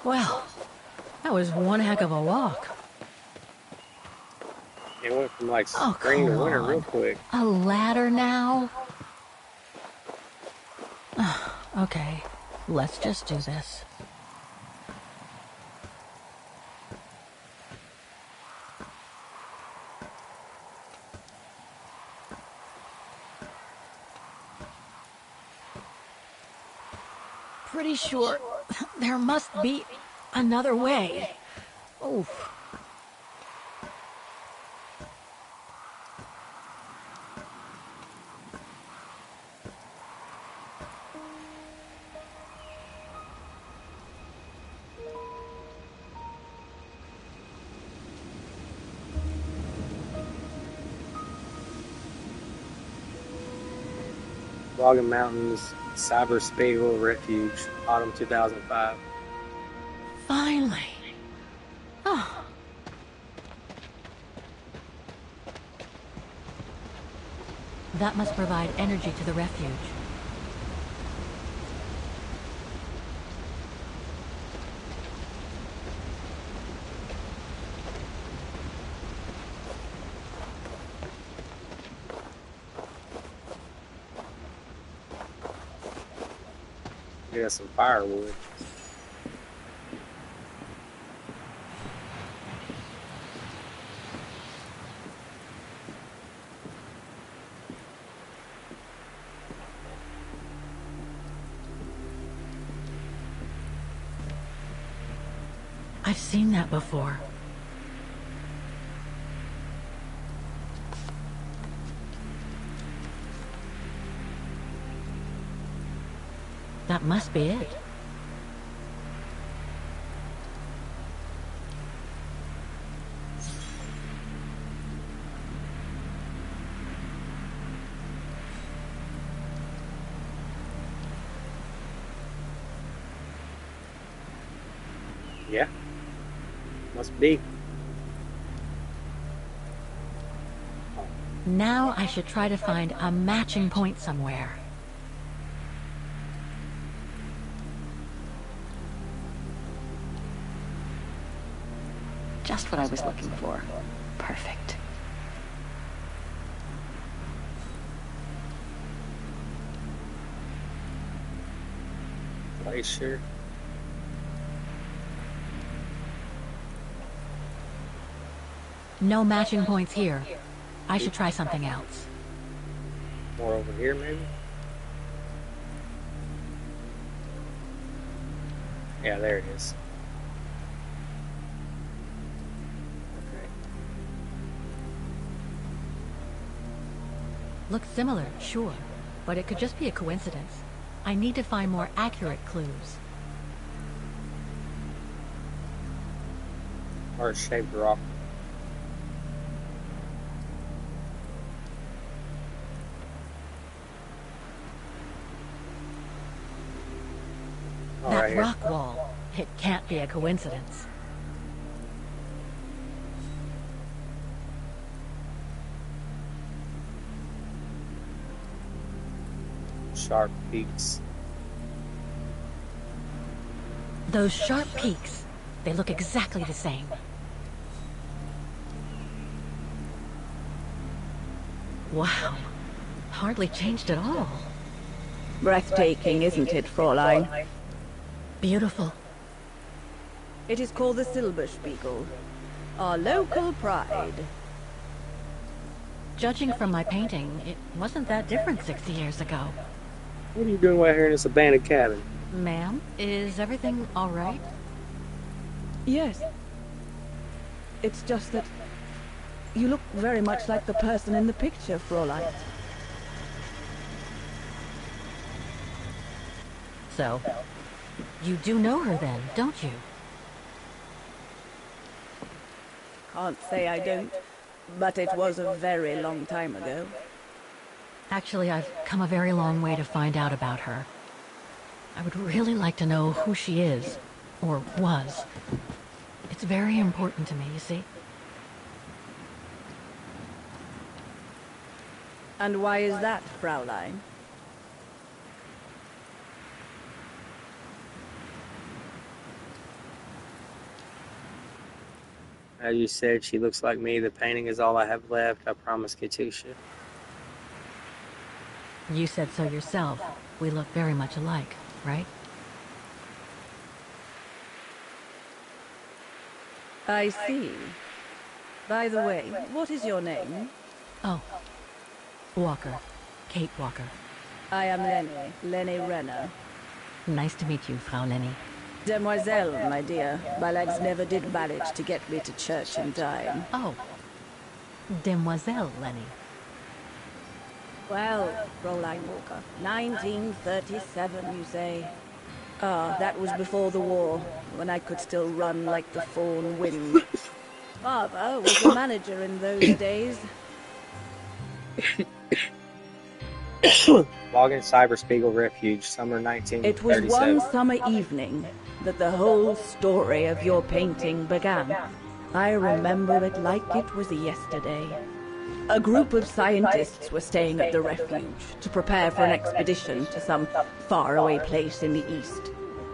Well, that was one heck of a walk. It went from like Oh, spring to come winter real on. quick. A ladder now? Okay, let's just do this. Pretty sure there must be another way. Oof. Logging Mountains Cyberia Refuge, autumn 2005. Finally. Oh. That must provide energy to the refuge. Get us some firewood. I've seen that before. That must be it. Yeah, must be. Now I should try to find a matching point somewhere. Just what I was looking for. Perfect. Glacier. No matching points here. I should try something else. More over here, maybe? Yeah, there it is. Okay. Looks similar, sure, but it could just be a coincidence. I need to find more accurate clues. Heart-shaped rock. That right rock wall. It can't be a coincidence. Sharp peaks. Those sharp peaks, they look exactly the same. Wow. Hardly changed at all. Breathtaking, isn't it, Fräulein? Beautiful. It is called the Silberspiegel, our local pride. Judging from my painting, it wasn't that different 60 years ago. What are you doing out here in this abandoned cabin? Ma'am, is everything all right? Yes. It's just that you look very much like the person in the picture, Fräulein. So, you do know her then, don't you? Can't say I don't, but it was a very long time ago. Actually, I've come a very long way to find out about her. I would really like to know who she is, or was. It's very important to me, you see. And why is that, Fraulein? As you said, she looks like me. The painting is all I have left. I promise, Katusha. You said so yourself. We look very much alike, right? I see. By the way, what is your name? Oh. Walker. Kate Walker. I am Lene Renner. Nice to meet you, Frau Lenny. Demoiselle, my dear. My legs never did manage to get me to church in time. Oh. Demoiselle Lenny. Well, Fräulein Walker, 1937, you say? Ah, that was before the war, when I could still run like the fawn wind. Father was the manager in those days. Logan Cyberspiegel Refuge, summer 1937. It was one summer evening that the whole story of your painting began. I remember it like it was yesterday. A group of scientists were staying at the refuge to prepare for an expedition to some faraway place in the east.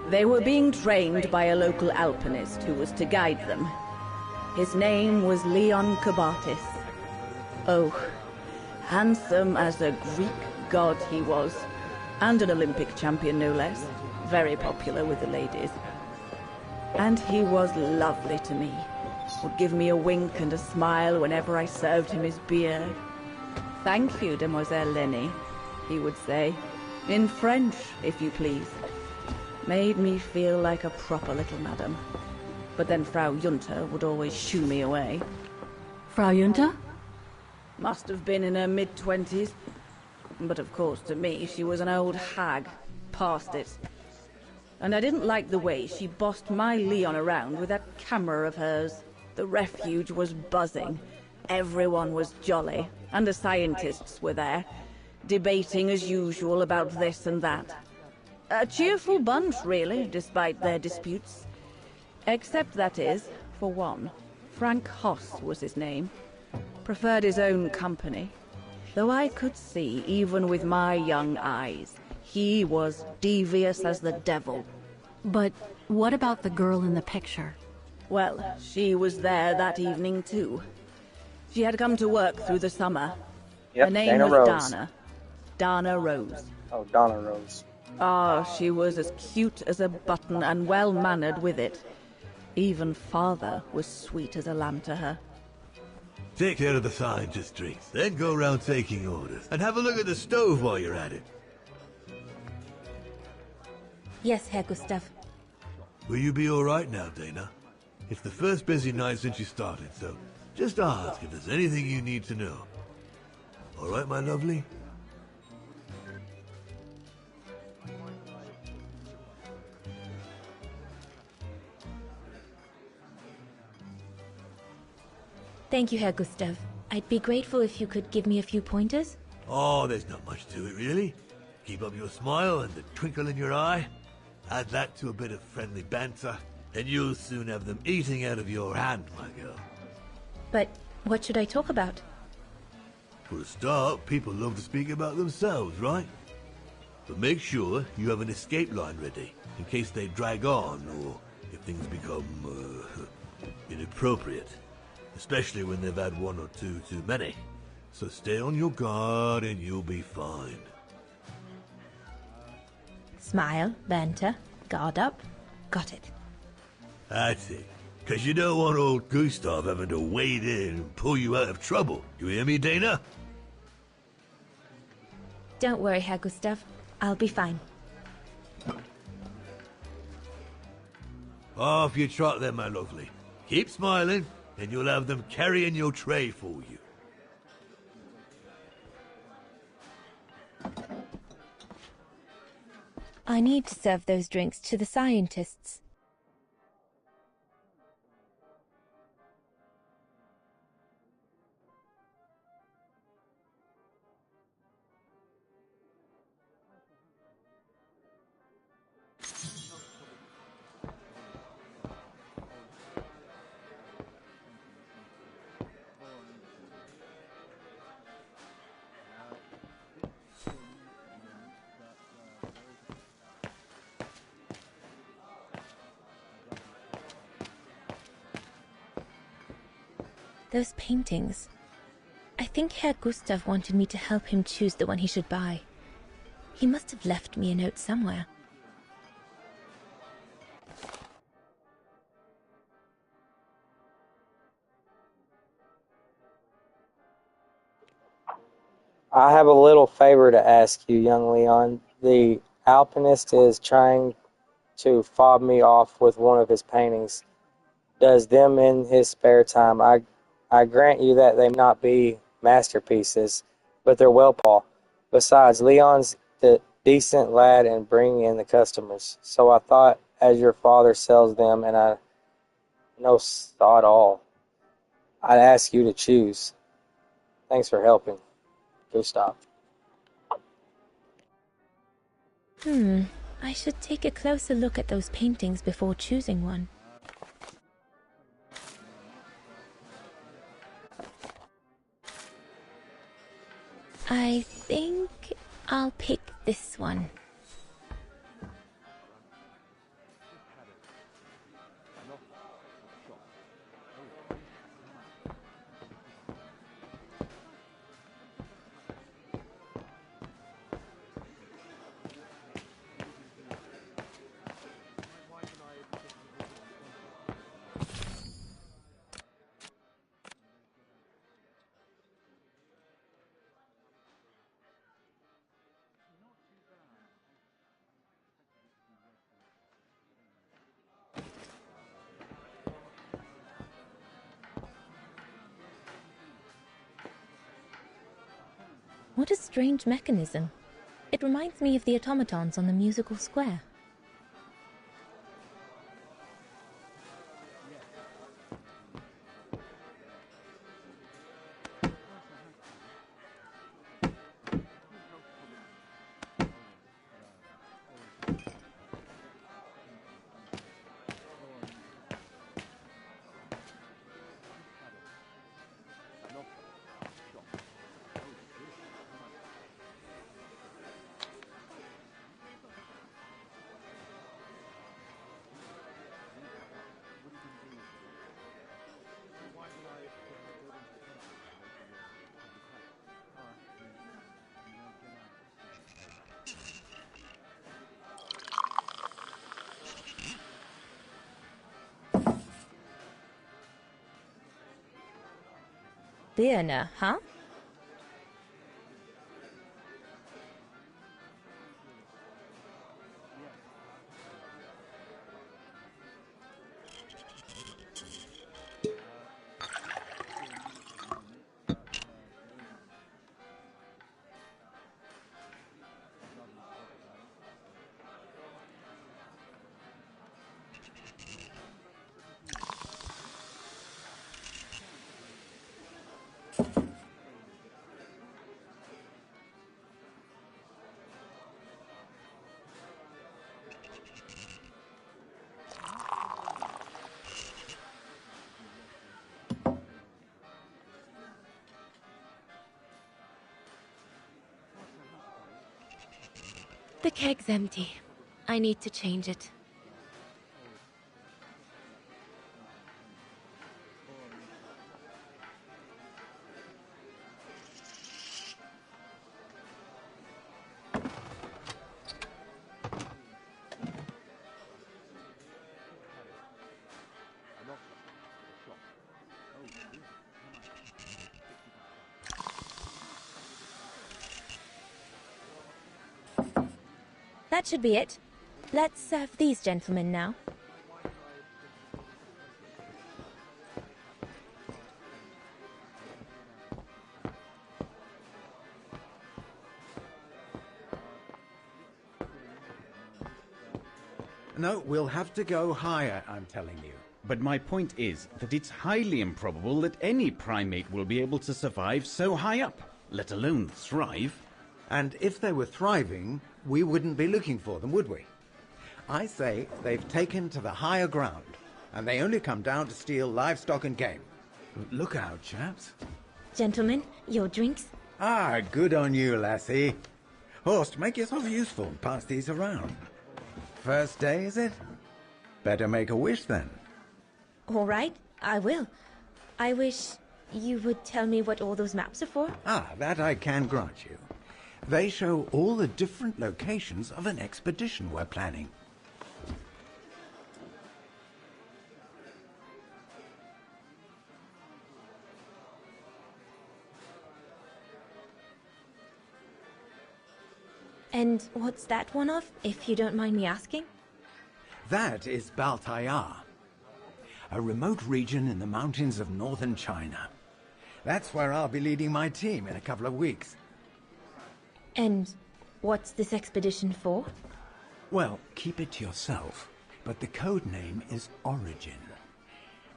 They were being trained by a local alpinist who was to guide them. His name was Leon Kabatis. Oh, handsome as a Greek god he was, and an Olympic champion no less, very popular with the ladies. And he was lovely to me, would give me a wink and a smile whenever I served him his beer. "Thank you, Demoiselle Lenny," he would say, in French, if you please. Made me feel like a proper little madam. But then Frau Junta would always shoo me away. Frau Junta? Must have been in her mid-20s. But of course, to me, she was an old hag. Past it. And I didn't like the way she bossed my Leon around with that camera of hers. The refuge was buzzing. Everyone was jolly. And the scientists were there, debating as usual about this and that. A cheerful bunch, really, despite their disputes. Except, that is, for one. Frank Hoss was his name. Preferred his own company. Though I could see, even with my young eyes, he was devious as the devil. But what about the girl in the picture? Well, she was there that evening too. She had come to work through the summer. Yep, Her name Dana was Rose. Dana. Dana Rose. Oh, Donna Rose. Ah, she was as cute as a button and well-mannered with it. Even father was sweet as a lamb to her. Take care of the scientist drinks, then go around taking orders. And have a look at the stove while you're at it. Yes, Herr Gustav. Will you be alright now, Dana? It's the first busy night since you started, so just ask if there's anything you need to know. Alright, my lovely? Thank you, Herr Gustav. I'd be grateful if you could give me a few pointers. Oh, there's not much to it, really. Keep up your smile and the twinkle in your eye. Add that to a bit of friendly banter, and you'll soon have them eating out of your hand, my girl. But what should I talk about? For a start, people love to speak about themselves, right? But make sure you have an escape line ready, in case they drag on, or if things become, inappropriate. Especially when they've had one or two too many. So stay on your guard and you'll be fine. Smile, banter, guard up. Got it. That's it. Because you don't want old Gustav having to wade in and pull you out of trouble. You hear me, Dana? Don't worry, Herr Gustav. I'll be fine. Off you trot then, my lovely. Keep smiling, and you'll have them carrying your tray for you. I need to serve those drinks to the scientists. Those paintings. I think Herr Gustav wanted me to help him choose the one he should buy. He must have left me a note somewhere. I have a little favor to ask you, young Leon. The alpinist is trying to fob me off with one of his paintings. Does them in his spare time. I grant you that they may not be masterpieces, but they're well Paul. Besides, Leon's the decent lad and bringing in the customers. So I thought, as your father sells them and I know sod all, I'd ask you to choose. Thanks for helping. Gustav. I should take a closer look at those paintings before choosing one. I think I'll pick this one. What a strange mechanism. It reminds me of the automatons on the musical square. Birne, huh? The keg's empty. I need to change it. That should be it. Let's serve these gentlemen now. No, we'll have to go higher, I'm telling you. But my point is that it's highly improbable that any primate will be able to survive so high up, let alone thrive. And if they were thriving, we wouldn't be looking for them, would we? I say they've taken to the higher ground, and they only come down to steal livestock and game. Look out, chaps. Gentlemen, your drinks? Ah, good on you, lassie. Horst, make yourself useful and pass these around. First day, is it? Better make a wish, then. All right, I will. I wish You would tell me what all those maps are for? Ah, that I can grant you. They show all the different locations of an expedition we're planning. And what's that one of, if you don't mind me asking? That is Baltayar, a remote region in the mountains of northern China. That's where I'll be leading my team in a couple of weeks. And what's this expedition for? Well, keep it to yourself, but the code name is Origin.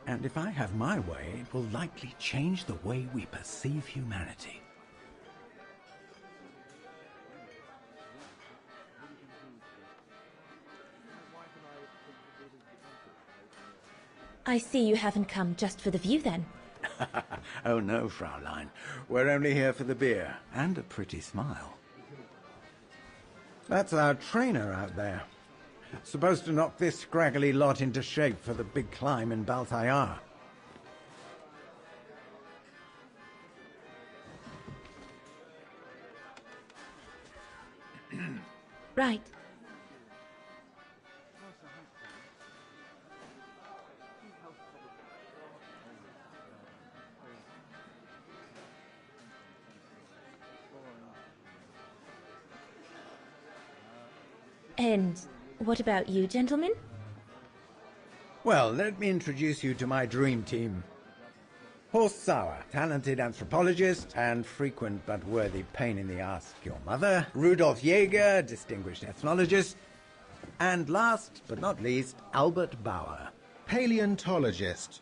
And if I have my way, it will likely change the way we perceive humanity. I see you haven't come just for the view, then. Oh no, Fraulein. We're only here for the beer, and a pretty smile. That's our trainer out there. Supposed to knock this scraggly lot into shape for the big climb in Baltayar. Right. And what about you, gentlemen? Well, let me introduce you to my dream team. Horst Sauer, talented anthropologist and frequent but worthy pain in the ass your mother. Rudolf Jäger, distinguished ethnologist. And last but not least, Albert Bauer, paleontologist.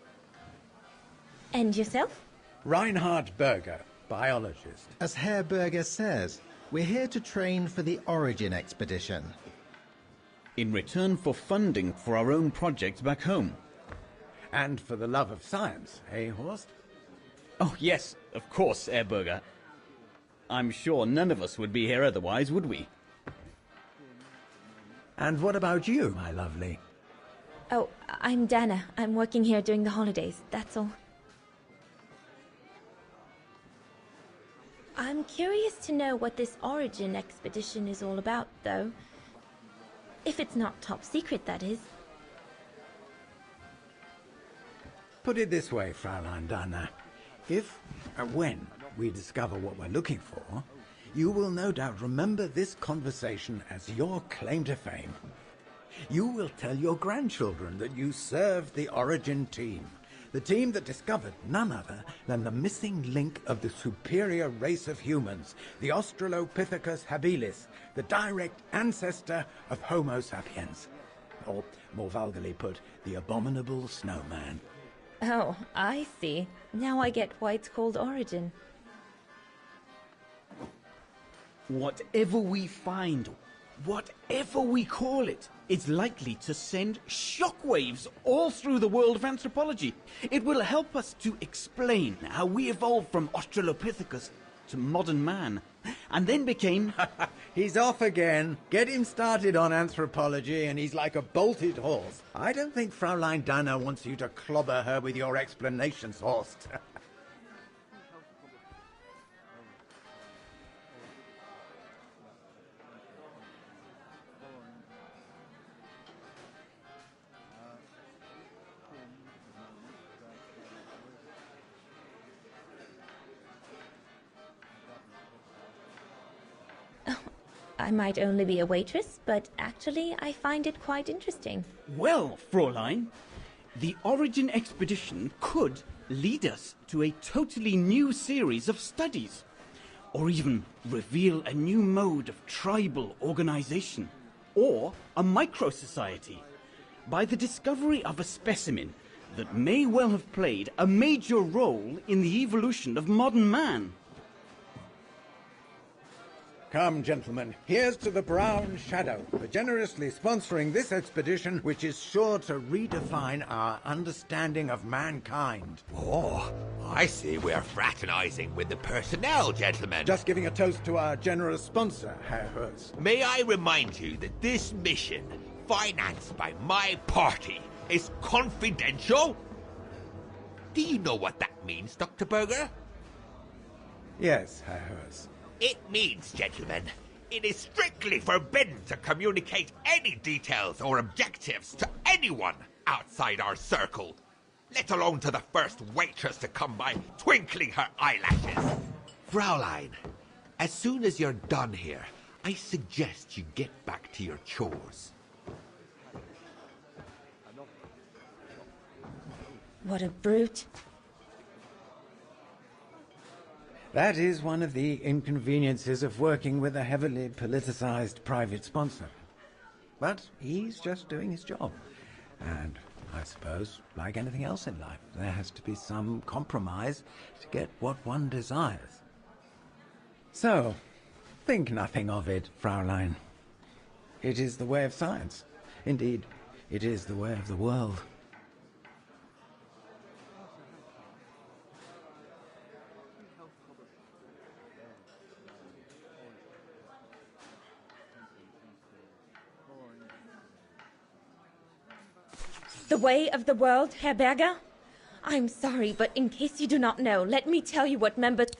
And yourself? Reinhard Berger, biologist. As Herr Berger says, we're here to train for the Origin expedition. In return for funding for our own projects back home. And for the love of science, eh, Horst? Oh, yes, of course, Herr Berger. I'm sure none of us would be here otherwise, would we? And what about you, my lovely? Oh, I'm Dana. I'm working here during the holidays, that's all. I'm curious to know what this Origin expedition is all about, though. If it's not top secret, that is. Put it this way, Fraulein Dana. If, when, we discover what we're looking for, you will no doubt remember this conversation as your claim to fame. You will tell your grandchildren that you served the Origin team, the team that discovered none other than the missing link of the superior race of humans, the Australopithecus habilis, the direct ancestor of Homo sapiens. Or, more vulgarly put, the abominable snowman. Oh, I see. Now I get why it's called Origin. Whatever we find, whatever we call it, it's likely to send shockwaves all through the world of anthropology. It will help us to explain how we evolved from Australopithecus to modern man, and then became... He's off again. Get him started on anthropology and he's like a bolted horse. I don't think Fraulein Dana wants you to clobber her with your explanations, Horst. I might only be a waitress, but actually I find it quite interesting. Well, Fräulein, the Origin expedition could lead us to a totally new series of studies, or even reveal a new mode of tribal organization, or a micro-society, by the discovery of a specimen that may well have played a major role in the evolution of modern man. Come, gentlemen, here's to the Brown Shadow for generously sponsoring this expedition, which is sure to redefine our understanding of mankind. Oh, I see we're fraternizing with the personnel, gentlemen. Just giving a toast to our generous sponsor, Herr Hurst. May I remind you that this mission, financed by my party, is confidential? Do you know what that means, Dr. Berger? Yes, Herr Hers. It means, gentlemen, it is strictly forbidden to communicate any details or objectives to anyone outside our circle, let alone to the first waitress to come by twinkling her eyelashes. Fraulein, as soon as you're done here, I suggest you get back to your chores. What a brute. That is one of the inconveniences of working with a heavily politicized private sponsor. But he's just doing his job. And I suppose, like anything else in life, there has to be some compromise to get what one desires. So, think nothing of it, Fraulein. It is the way of science. Indeed, it is the way of the world. The way of the world, Herr Berger? I'm sorry, but in case you do not know, let me tell you what members...